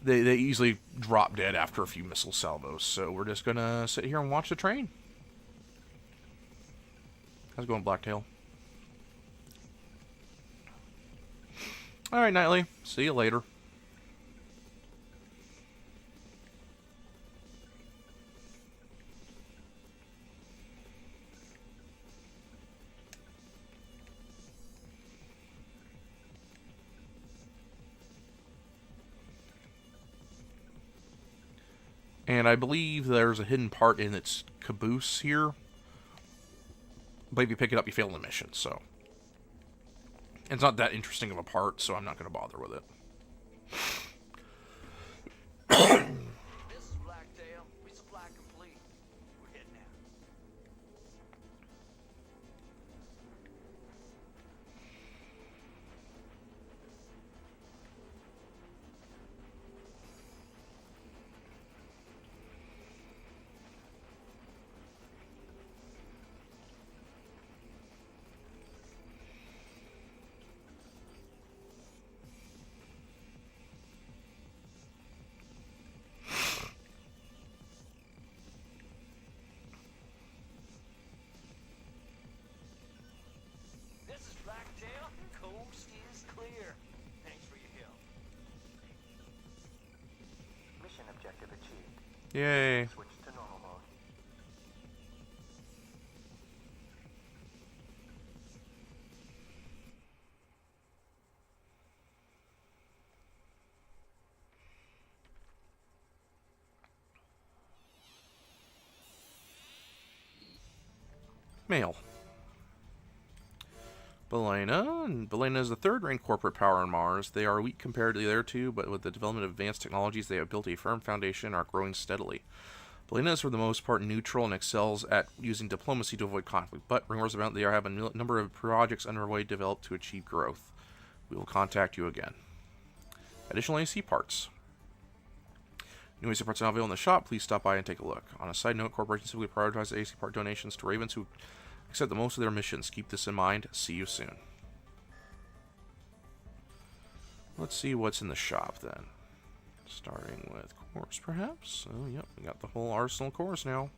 they easily drop dead after a few missile salvos. So we're just gonna sit here and watch the train. How's it going, Blacktail? All right, Knightley. See you later. And I believe there's a hidden part in its caboose here. But if you pick it up, you fail the mission, so. It's not that interesting of a part, so I'm not going to bother with it. This is Blacktail. Resupply complete. We're heading out. This is Blacktail. Coast is clear. Thanks for your help. Mission objective achieved. Yay. Switch to normal mode. Mail. Belena. And Belena is the third-rank corporate power on Mars. They are weak compared to the other two, but with the development of advanced technologies, they have built a firm foundation and are growing steadily. Belena is for the most part neutral and excels at using diplomacy to avoid conflict, but rumors about they have a number of projects underway developed to achieve growth. We will contact you again. Additional AC parts. New AC parts are available in the shop. Please stop by and take a look. On a side note, corporations simply prioritize AC part donations to Ravens who accept the most of their missions. Keep this in mind. See you soon. Let's see what's in the shop then. Starting with cores, perhaps. Oh, yep, we got the whole arsenal of cores now.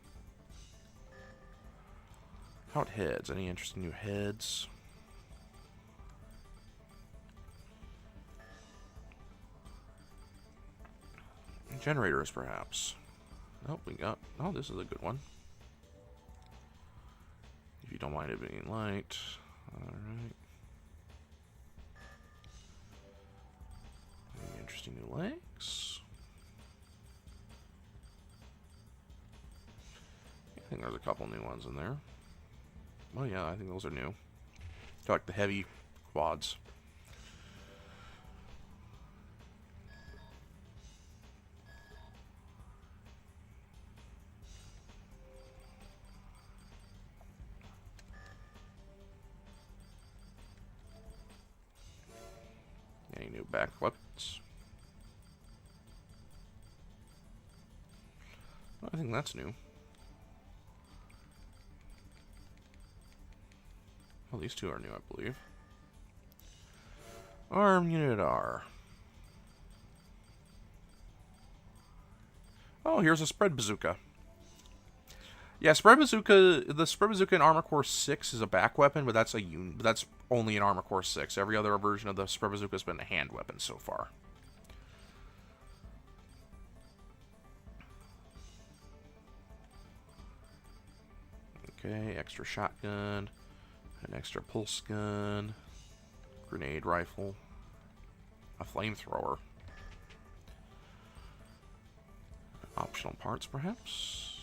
How about heads? Any interesting new heads? Generators, perhaps. Oh, we got. Oh, this is a good one. If you don't mind it being light. Alright. Any interesting new legs? I think there's a couple new ones in there. Oh, yeah, I think those are new. I like the heavy quads. Any new back weapons? I think that's new. Well, these two are new, I believe. Arm unit R. Oh, here's a spread bazooka. Yeah, spread bazooka. The spread bazooka in Armor Core 6 is a back weapon, but that's that's only in Armor Core 6. Every other version of the spread bazooka has been a hand weapon so far. Okay, extra shotgun, an extra pulse gun, grenade rifle, a flamethrower. Optional parts, perhaps?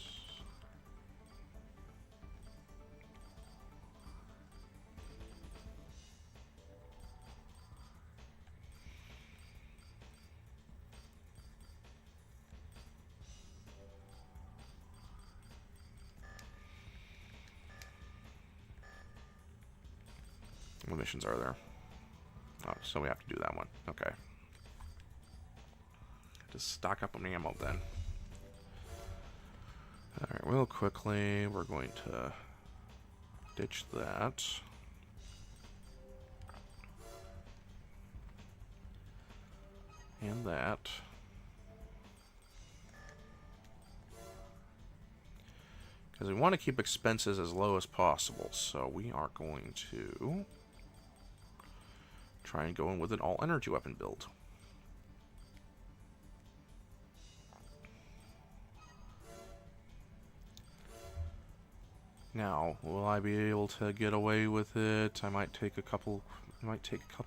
What missions are there? Oh, so we have to do that one. Okay. Just stock up on ammo then. Alright, real quickly, we're going to ditch that. And that. Because we want to keep expenses as low as possible, so we are going to try and go in with an all-energy weapon build. Now, will I be able to get away with it? I might take a couple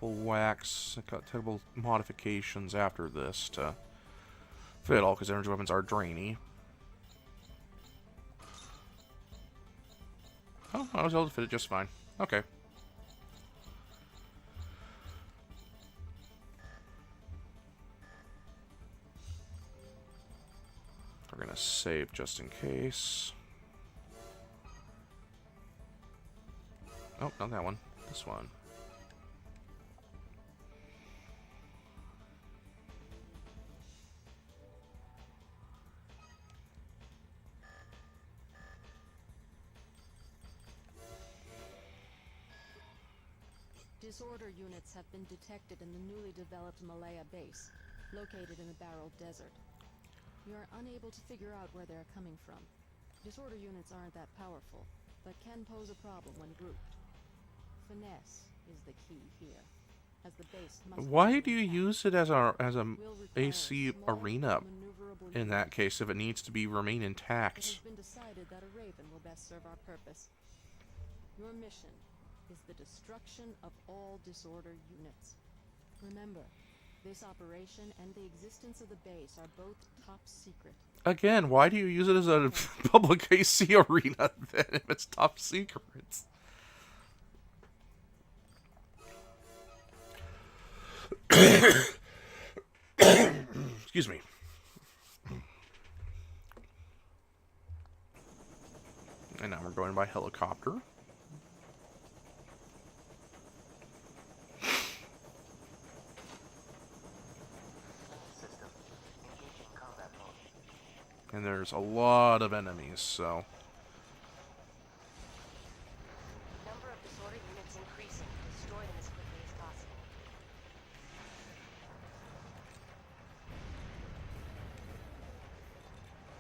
whacks, a couple modifications after this to fit all, because energy weapons are drainy. Oh, I was able to fit it just fine. Okay. We're gonna save just in case. Oh, not that one. This one. Disorder units have been detected in the newly developed Malaya base, located in the Barrel Desert. We are unable to figure out where they're coming from. Disorder units aren't that powerful, but can pose a problem when grouped. Finesse is the key here, as the base must Why do you use it as a will require AC a small, arena maneuverable in unit. that case if it needs to remain It intact? has been decided that a Raven will best serve our purpose. Your mission is the destruction of all Disorder units. Remember, this operation and the existence of the base are both top secret. Again, why do you use it as a public AC arena then if it's top secret? Excuse me. And now we're going by helicopter. System. Engaging combat mode. And there's a lot of enemies, so... Number of disorder units increasing. Destroy them as quickly as possible.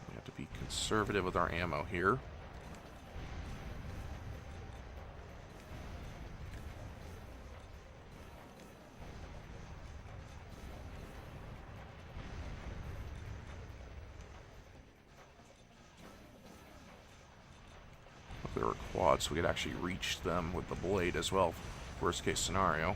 We have to be conservative with our ammo here. If there were quads, so we could actually reach them with the blade as well. Worst case scenario.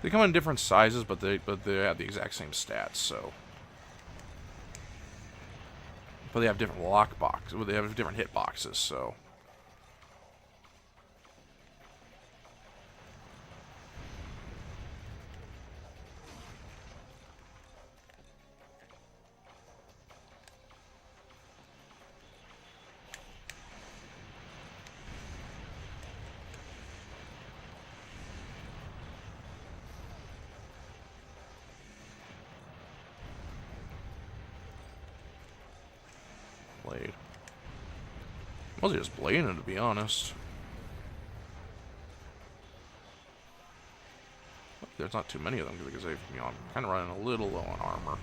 They come in different sizes, but they have the exact same stats. So, but they have different lock boxes. Well, they have different hit boxes. So. Blade. Mostly just blading, to be honest. There's not too many of them because they've, I'm kind of running a little low on armor.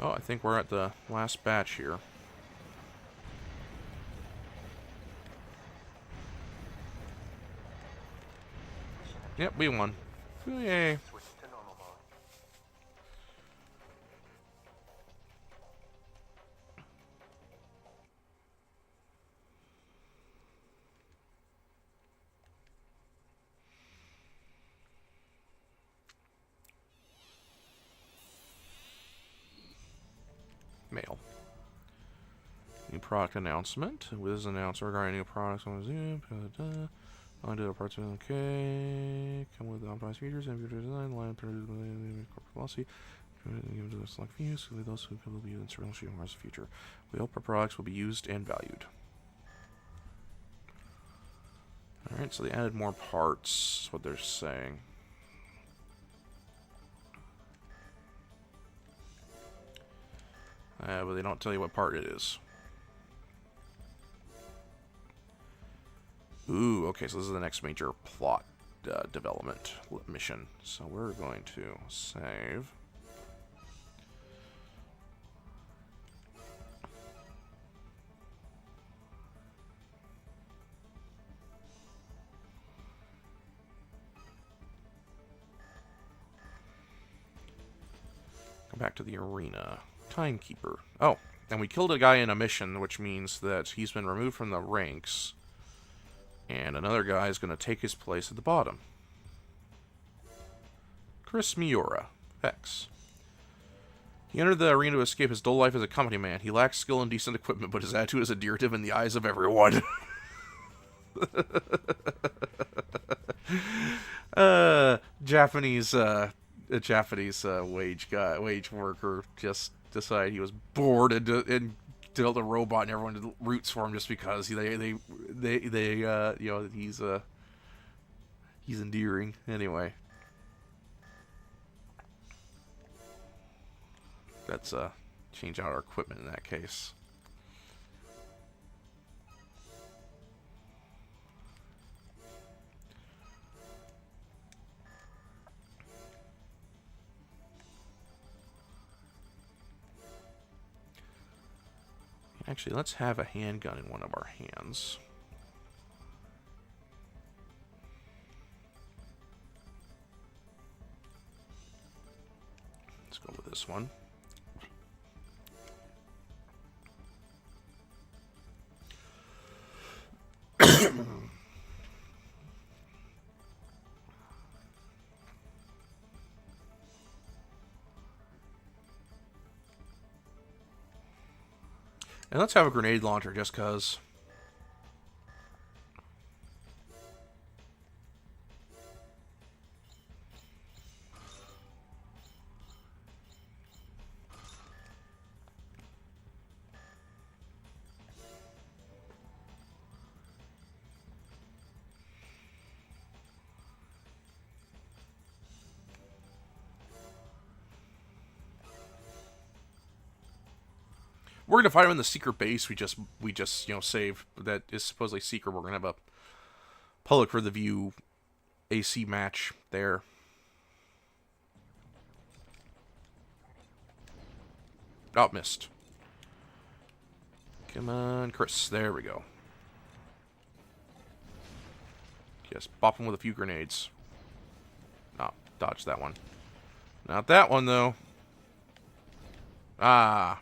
Oh, I think we're at the last batch here. Yep, we won. Yay. Switch to normal mode. Mail. New product announcement. With an announcement regarding new products on Zoom. Undo parts of okay. Come with optimized features and computer design, line corporate policy. Given to select views, so those who will be used in certain shooting in the future. We hope our products will be used and valued. Alright, so they added more parts, is what they're saying. But they don't tell you what part it is. Ooh, okay, so this is the next major plot development mission. So we're going to save. Go back to the arena. Timekeeper. Oh, and we killed a guy in a mission, which means that he's been removed from the ranks. And another guy is going to take his place at the bottom. Chris Miura, Hex. He entered the arena to escape his dull life as a company man. He lacks skill and decent equipment, but his attitude is endearing in the eyes of everyone. Japanese wage worker just decided he was bored and built a robot, and everyone roots for him just because they you know, he's endearing. Anyway, let's change out our equipment in that case. Actually, let's have a handgun in one of our hands. Let's go with this one. And let's have a grenade launcher just cause. We're gonna fight him in the secret base. We just you know saved that is supposedly secret. We're gonna have a public for the view AC match there. Oh, missed. Come on, Chris. There we go. Just bop him with a few grenades. Dodge that one. Not that one, though. Ah.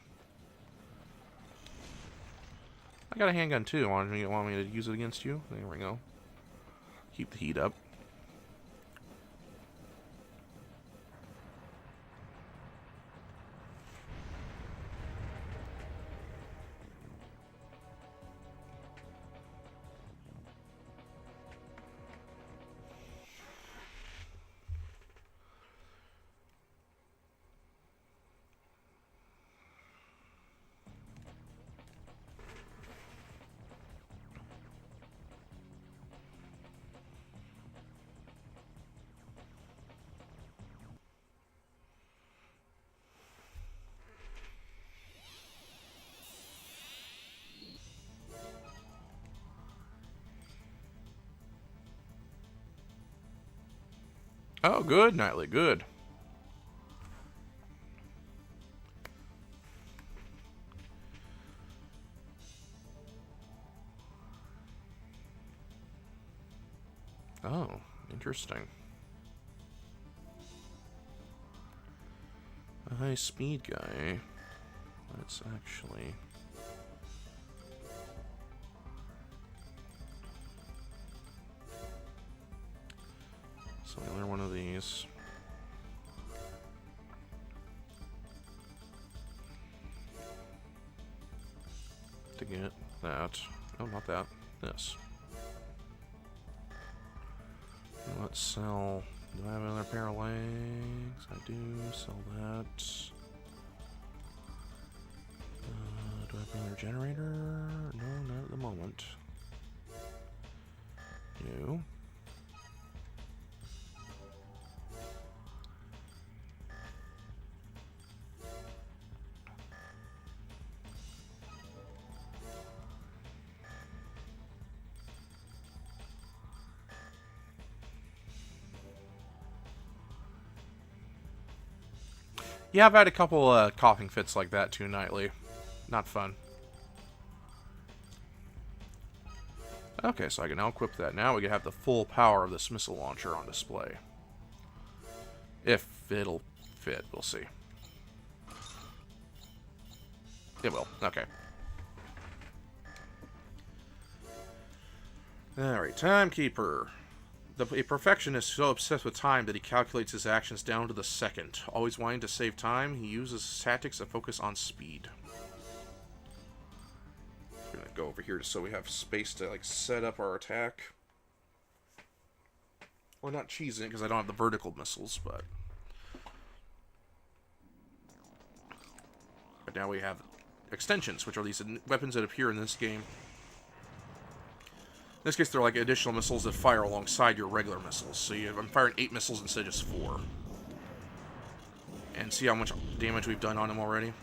I got a handgun, too. Want me to use it against you? There we go. Keep the heat up. Oh, good, Nightly, good. Oh, interesting. A high speed guy. Let's actually... So another one of these. To get that. Oh, not that. This. Okay, let's sell... Do I have another pair of legs? I do. Sell that. Do I have another generator? No, not at the moment. No. Yeah, I've had a couple coughing fits like that too, Nightly. Not fun. Okay, so I can now equip that. Now we can have the full power of this missile launcher on display. If it'll fit, we'll see. It will. Okay. Alright, Timekeeper. A perfectionist is so obsessed with time that he calculates his actions down to the second. Always wanting to save time, he uses tactics that focus on speed. We're gonna go over here just so we have space to like set up our attack. We're not cheesing it because I don't have the vertical missiles, but now we have extensions, which are these weapons that appear in this game. In this case, they're like additional missiles that fire alongside your regular missiles. So I'm firing 8 missiles instead of just 4. And see how much damage we've done on them already?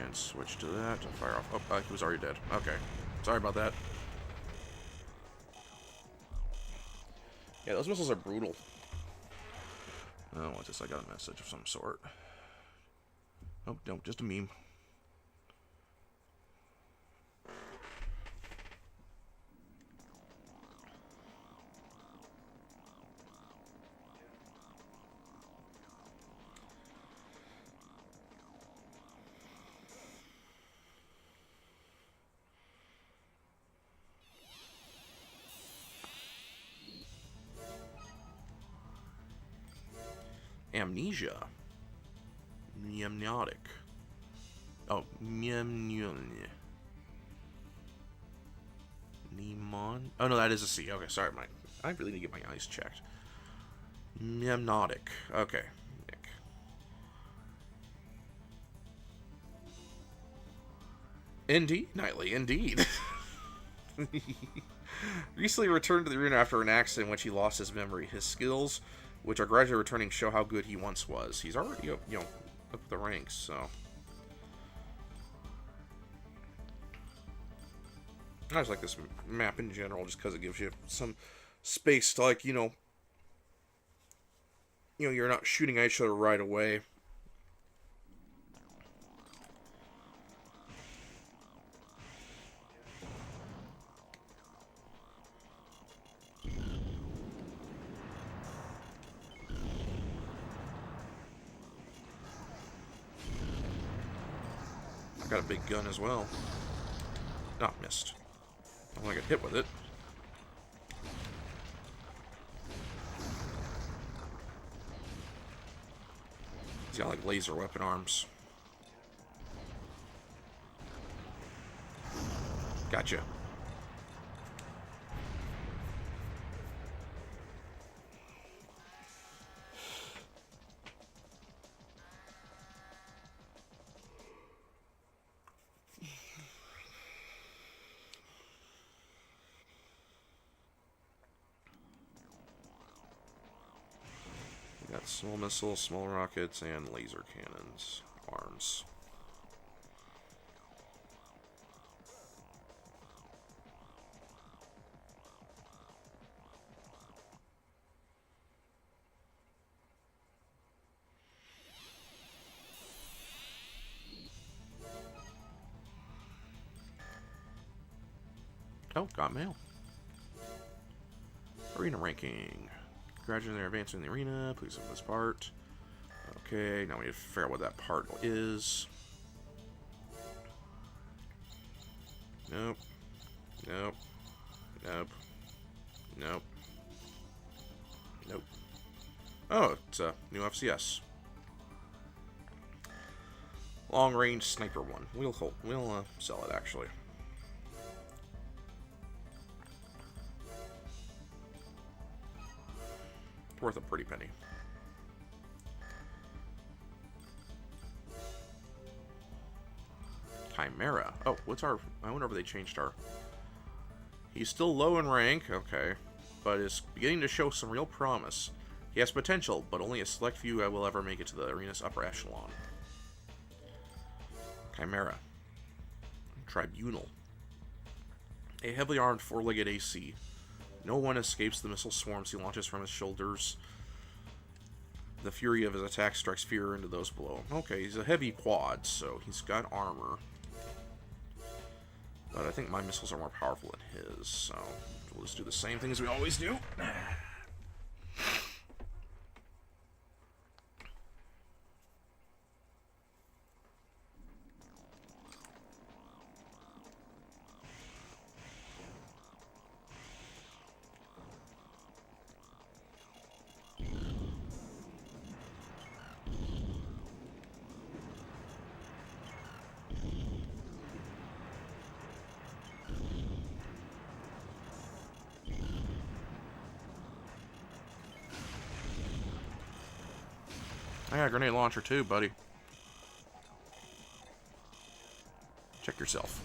And switch to that to fire off. Oh, he was already dead. Okay. Sorry about that. Yeah, those missiles are brutal. Oh, what's this? I got a message of some sort. Oh, no, just a meme. Amnesia. Mnemonic. Oh, Nemon. Oh no, that is a C. Okay, sorry, I really need to get my eyes checked. Mnemonic. Okay. Nick. Indeed, Nightly, indeed. Recently returned to the arena after an accident in which he lost his memory. His skills, which are gradually returning, show how good he once was. He's already, up the ranks, so... I just like this map in general, just because it gives you some space to, like, you're not shooting at each other right away. Got a big gun as well. Not missed. I don't want to get hit with it. He's got like laser weapon arms. Gotcha. We got small missiles, small rockets, and laser cannons. Arms. Oh, got mail. Arena ranking. Gradually they're advancing in the arena. Please open this part. Okay, now we need to figure out what that part is. Nope. Nope. Nope. Nope. Nope. Oh, it's a new FCS. Long range sniper one. We'll sell it actually. Worth a pretty penny. Chimera. Oh, what's our... I wonder if they changed our... He's still low in rank, okay, but is beginning to show some real promise. He has potential, but only a select few will ever make it to the arena's upper echelon. Chimera. Tribunal. A heavily armed four-legged AC. No one escapes the missile swarms he launches from his shoulders. The fury of his attack strikes fear into those below. Okay, he's a heavy quad, so he's got armor. But I think my missiles are more powerful than his, so we'll just do the same thing as we always do. I got a grenade launcher too, buddy. Check yourself.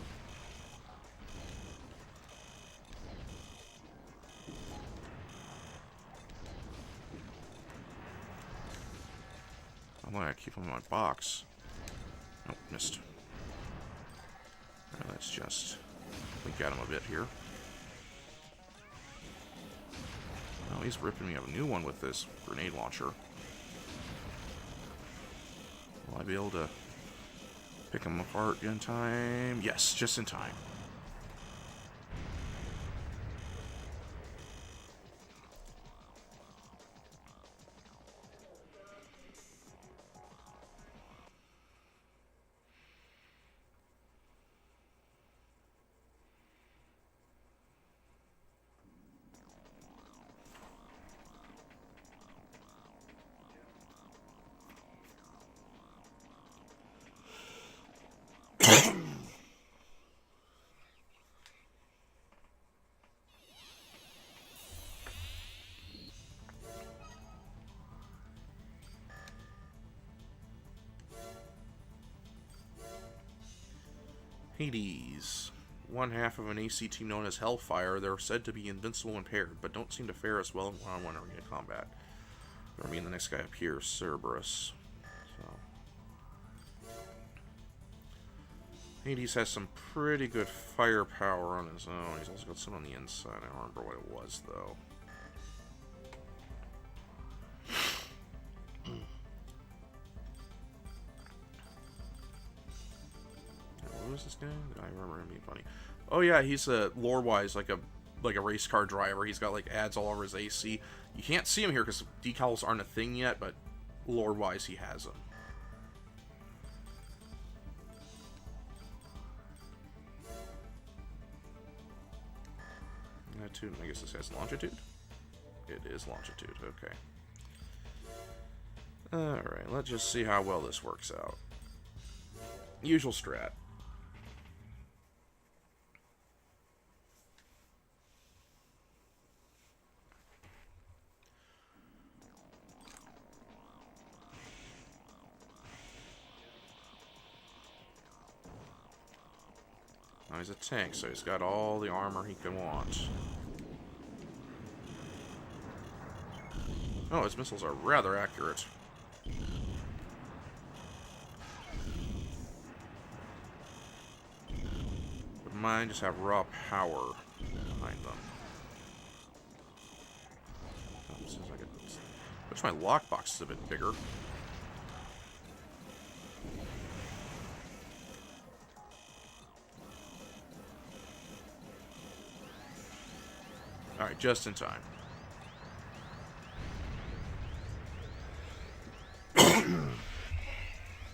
I'm gonna keep them in my box. Nope, missed. Let's just link at him a bit here. Oh, he's ripping me up a new one with this grenade launcher. Will I be able to pick them apart in time? Yes, just in time. Hades. One half of an AC team known as Hellfire. They're said to be invincible when paired, but don't seem to fare as well in one-on-one arena combat. I mean, the next guy up here, Cerberus. So. Hades has some pretty good firepower on his own. He's also got some on the inside. I don't remember what it was, though. What was this guy? I remember him being funny. Oh yeah, he's lore-wise like a race car driver. He's got like ads all over his AC. You can't see him here because decals aren't a thing yet, but lore-wise he has them. latitude. I guess this has longitude. It is longitude. Okay. Alright, let's just see how well this works out. Usual strat. Now he's a tank, so he's got all the armor he can want. Oh, his missiles are rather accurate. But mine just have raw power behind them. Oh, seems like I wish my lockbox is a bit bigger. Alright, just in time.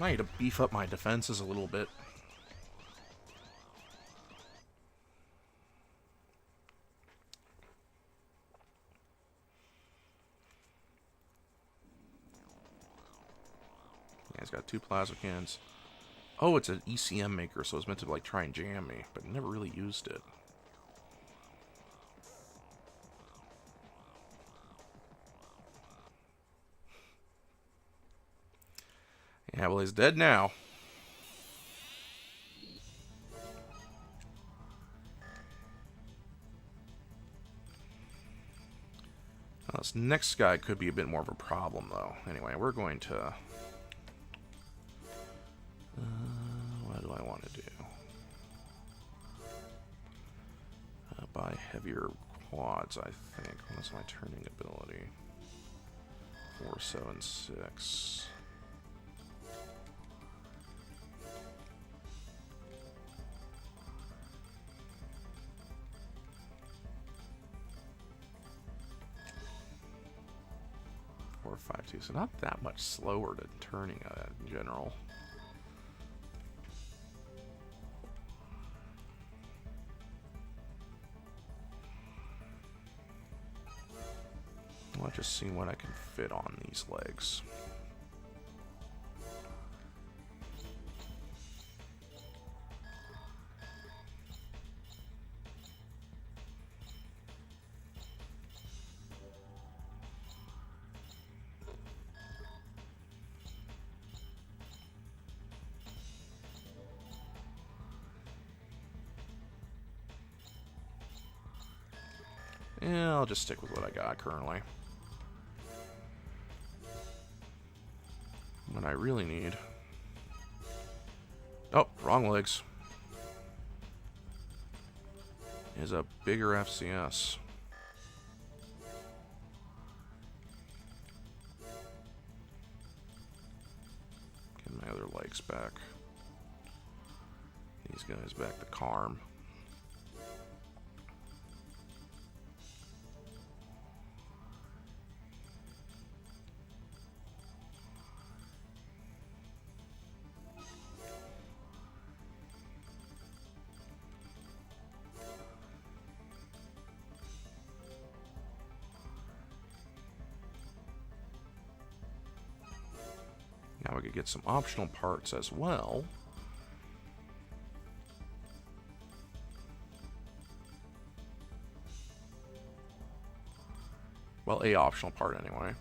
I need to beef up my defenses a little bit. Yeah, he's got 2 plasma cannons. Oh, it's an ECM maker, so it's meant to like try and jam me, but never really used it. Yeah, well, he's dead now. Now, this next guy could be a bit more of a problem, though. Anyway, we're going to... what do I want to do? Buy heavier quads, I think. What's my turning ability? 476. Or 5.2, so not that much slower than turning in general. I'll just see what I can fit on these legs. Yeah, I'll just stick with what I got currently. What I really need... Oh, wrong legs. Is a bigger FCS. Get my other legs back. These guys back to Carm. Now we could get some optional parts as well. Well, a optional part anyway.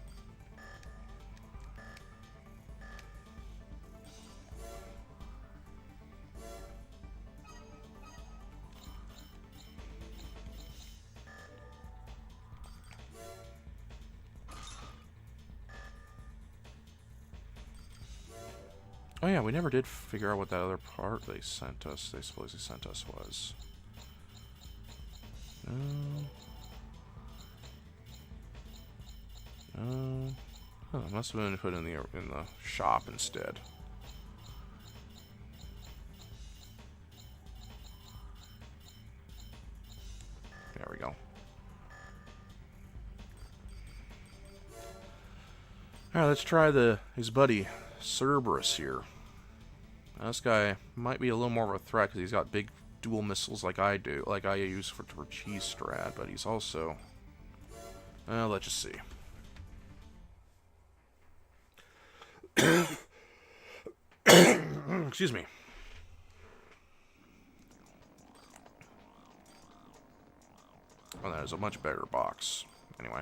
Oh yeah, we never did figure out what that other part they sent us, they supposedly sent us was. Huh, it must have been put in the shop instead. There we go. Alright, let's try his buddy Cerberus here. Now, this guy might be a little more of a threat because he's got big dual missiles like I do, like I use for cheese strat, but he's also... let's just see. Excuse me. Well, that is a much better box. Anyway.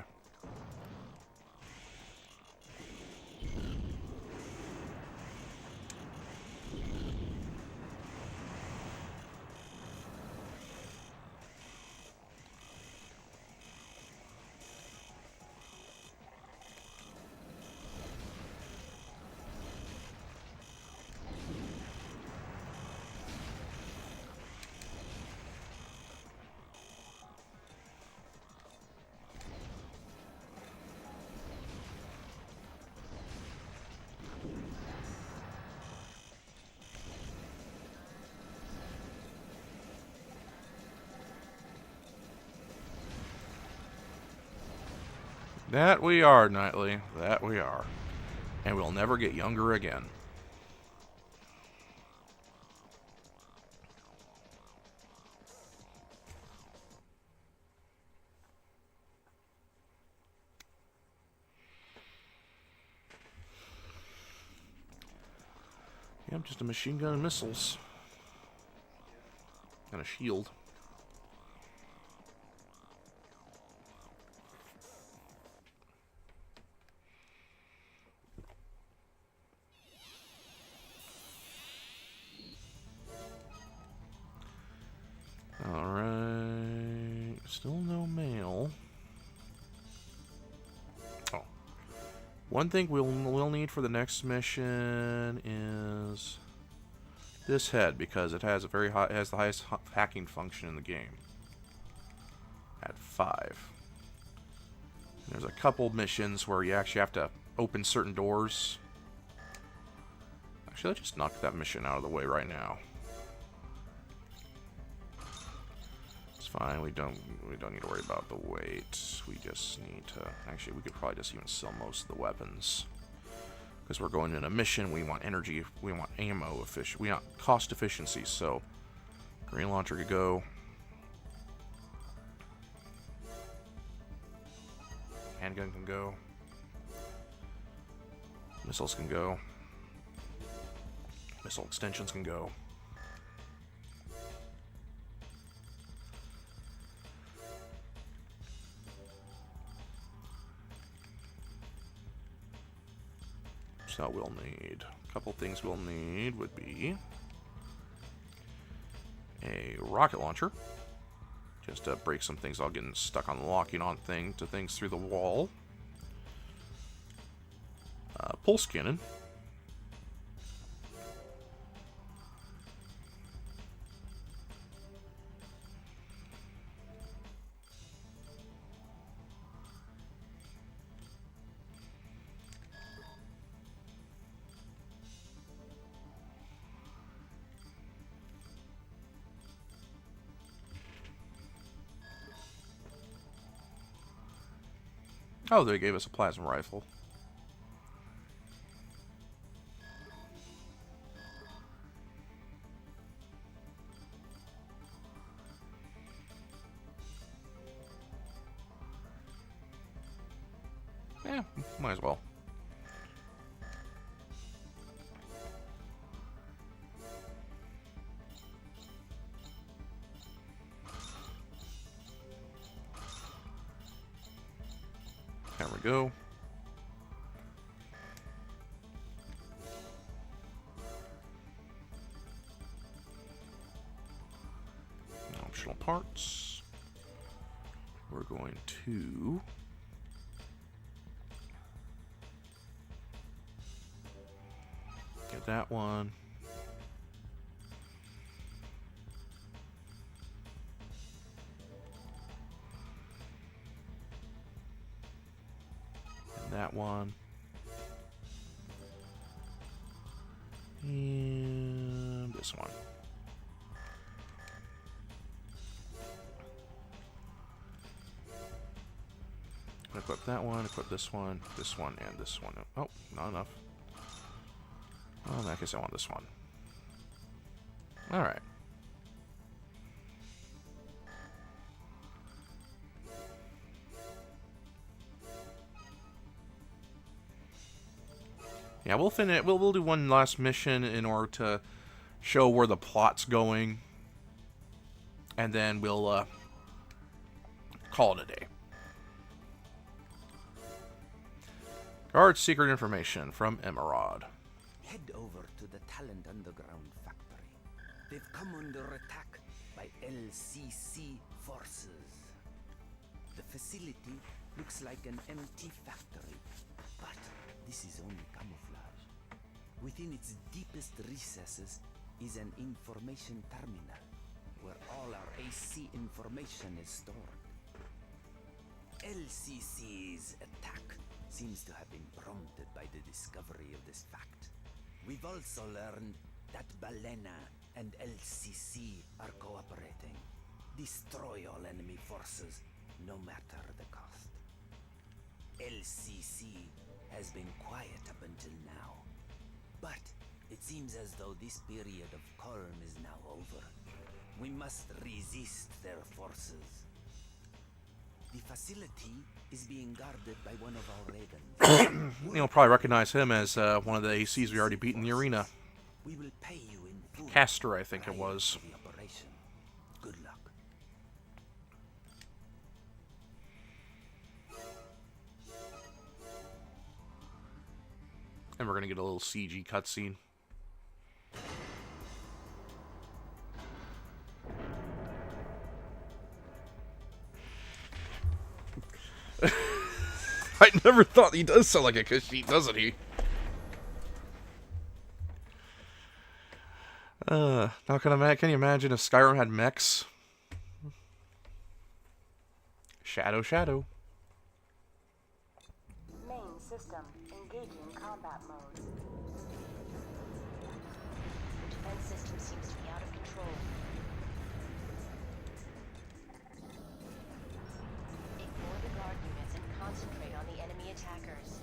That we are, Knightley. That we are. And we'll never get younger again. Yep, just a machine gun and missiles. And a shield. Alright, still no mail. Oh. One thing we'll need for the next mission is this head, because it has a very high, it has the highest hacking function in the game. At 5. There's a couple missions where you actually have to open certain doors. Actually, let's just knock that mission out of the way right now. Fine, we don't need to worry about the weight. We just need to... Actually, we could probably just even sell most of the weapons. Because we're going in a mission, we want energy, we want ammo efficient, we want cost efficiency, so... Green launcher could go. Handgun can go. Missiles can go. Missile extensions can go. So we'll need a couple things. We'll need would be a rocket launcher, just to break some things all getting stuck on locking on things through the wall. Pulse cannon. Oh, they gave us a plasma rifle. Yeah, might as well. There we go. Optional parts. We're going to get that one. That one. And this one. Equip that one, equip this one, and this one. Oh, not enough. Well, in that case, I want this one. Alright. Yeah, we'll finish. We'll do one last mission in order to show where the plot's going, and then we'll call it a day. Guard secret information from Emerald. Head over to the Talent Underground factory. They've come under attack by LCC forces. The facility looks like an empty factory, but this is only camouflage. Within its deepest recesses is an information terminal, where all our AC information is stored. LCC's attack seems to have been prompted by the discovery of this fact. We've also learned that Balena and LCC are cooperating. Destroy all enemy forces, no matter the cost. LCC has been quiet up until now, but it seems as though this period of calm is now over. We must resist their forces. The facility is being guarded by one of our ravens. You'll probably recognize him as one of the ACs we already beat in the arena. We will pay you in full. Castor, I think it was. For the operation. Good luck. And we're gonna get a little CG cutscene. I never thought he does sound like a Kashyyyk, doesn't he? Now can you imagine if Skyrim had mechs? Shadow. Main system engaging combat mode. The defense system seems to be out of control. Ignore the guard units and concentrate on the enemy attackers.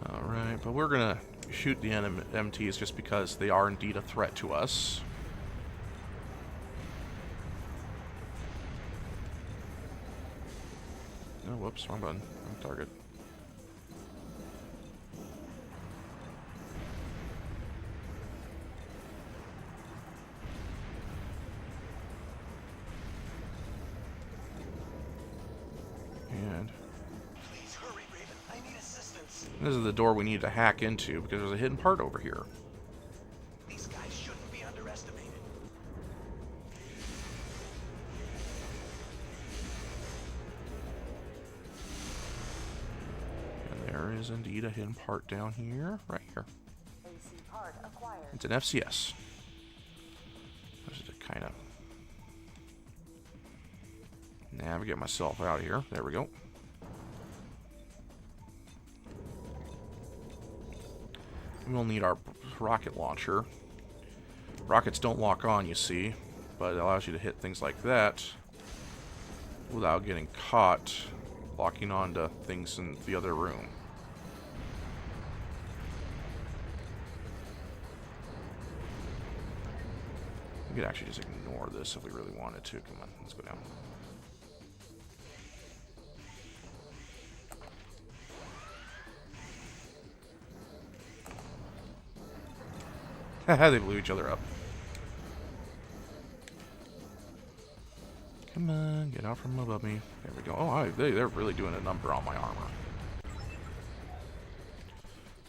Alright, but we're gonna shoot the MTs just because they are indeed a threat to us. Oh, whoops, wrong button. Wrong target. And Please hurry, Raven. I need assistance. this is the door we need to hack into because there's a hidden part over here. These guys shouldn't be underestimated. And there is indeed a hidden part down here, right here. AC part acquired. It's an FCS. Just to kind of navigate myself out of here. There we go. We'll need our rocket launcher. Rockets don't lock on, you see, but it allows you to hit things like that without getting caught locking onto things in the other room. We could actually just ignore this if we really wanted to. Come on, let's go down. Haha, they blew each other up. Come on, get out from above me. There we go. Oh, they're really doing a number on my armor.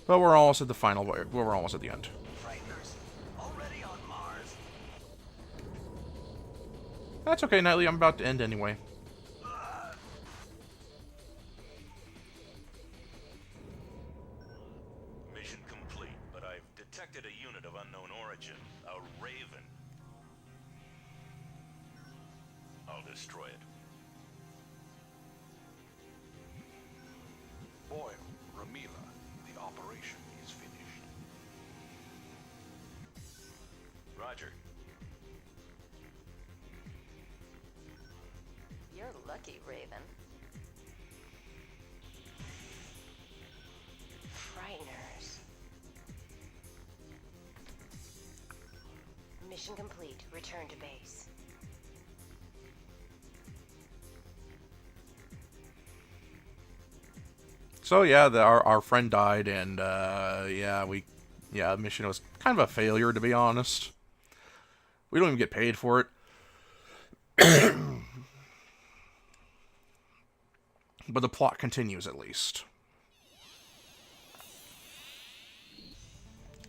But we're almost at the final. We're almost at the end. Frighteners, already on Mars. That's okay, Nightly. I'm about to end anyway. Mission complete, but I've detected a unit of unknown origin. A Raven. I'll destroy it. Boyle, Ramila, the operation is finished. Roger. You're lucky, Raven. Frighteners. Mission Mission complete. Return to base. So yeah, our friend died, and yeah, the mission was kind of a failure, to be honest. We don't even get paid for it. But the plot continues, at least.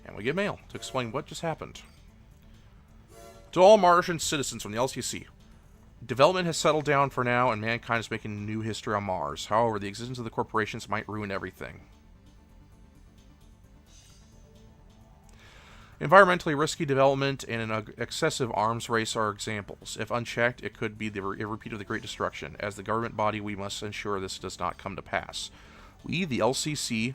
And we get mail to explain what just happened. To all Martian citizens from the LCC, development has settled down for now, and mankind is making new history on Mars. However, the existence of the corporations might ruin everything. Environmentally risky development and an excessive arms race are examples. If unchecked, it could be a repeat of the Great Destruction. As the government body, we must ensure this does not come to pass. We, the LCC,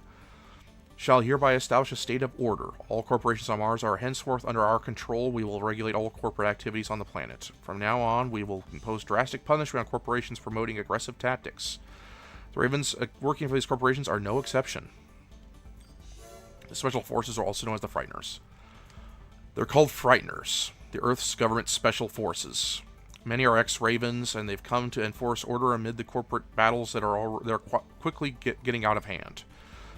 shall hereby establish a state of order. All corporations on Mars are henceforth under our control. We will regulate all corporate activities on the planet. From now on, we will impose drastic punishment on corporations promoting aggressive tactics. The Ravens working for these corporations are no exception. The Special Forces are also known as the Frighteners. They're called Frighteners, the Earth's government special forces. Many are ex-Ravens, and they've come to enforce order amid the corporate battles that are quickly getting out of hand.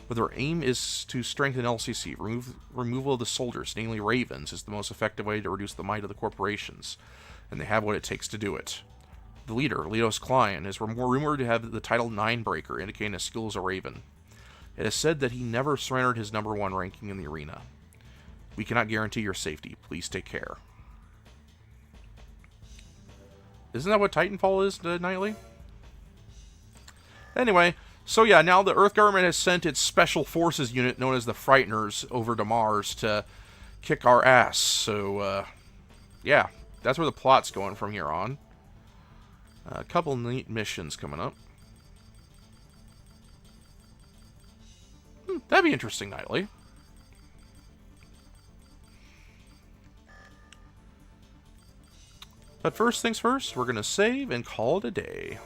But their aim is to strengthen LCC. Removal of the soldiers, namely Ravens, is the most effective way to reduce the might of the corporations, and they have what it takes to do it. The leader, Leos Klein, is rumored to have the title Ninebreaker, indicating his skill as a Raven. It is said that he never surrendered his #1 ranking in the arena. We cannot guarantee your safety. Please take care. Isn't that what Titanfall is, Nightly? Anyway, so yeah, now the Earth government has sent its special forces unit, known as the Frighteners, over to Mars to kick our ass. So, yeah, that's where the plot's going from here on. A couple neat missions coming up. That'd be interesting, Nightly. But first things first, we're going to save and call it a day.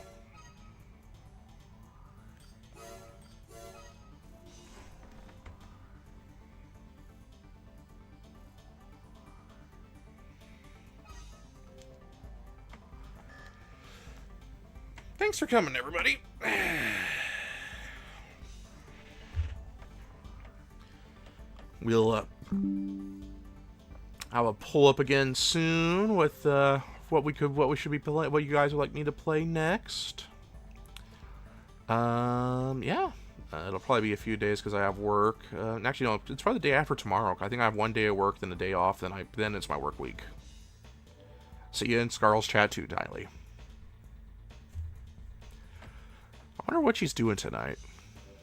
Thanks for coming, everybody. We'll have a pull up again soon with what we should be playing, what you guys would like me to play next. Yeah, it'll probably be a few days because I have work. Actually, no, it's probably the day after tomorrow. I think I have 1 day of work, then a day off, then it's my work week. See you in Scarl's chat too, Diley. I wonder what she's doing tonight.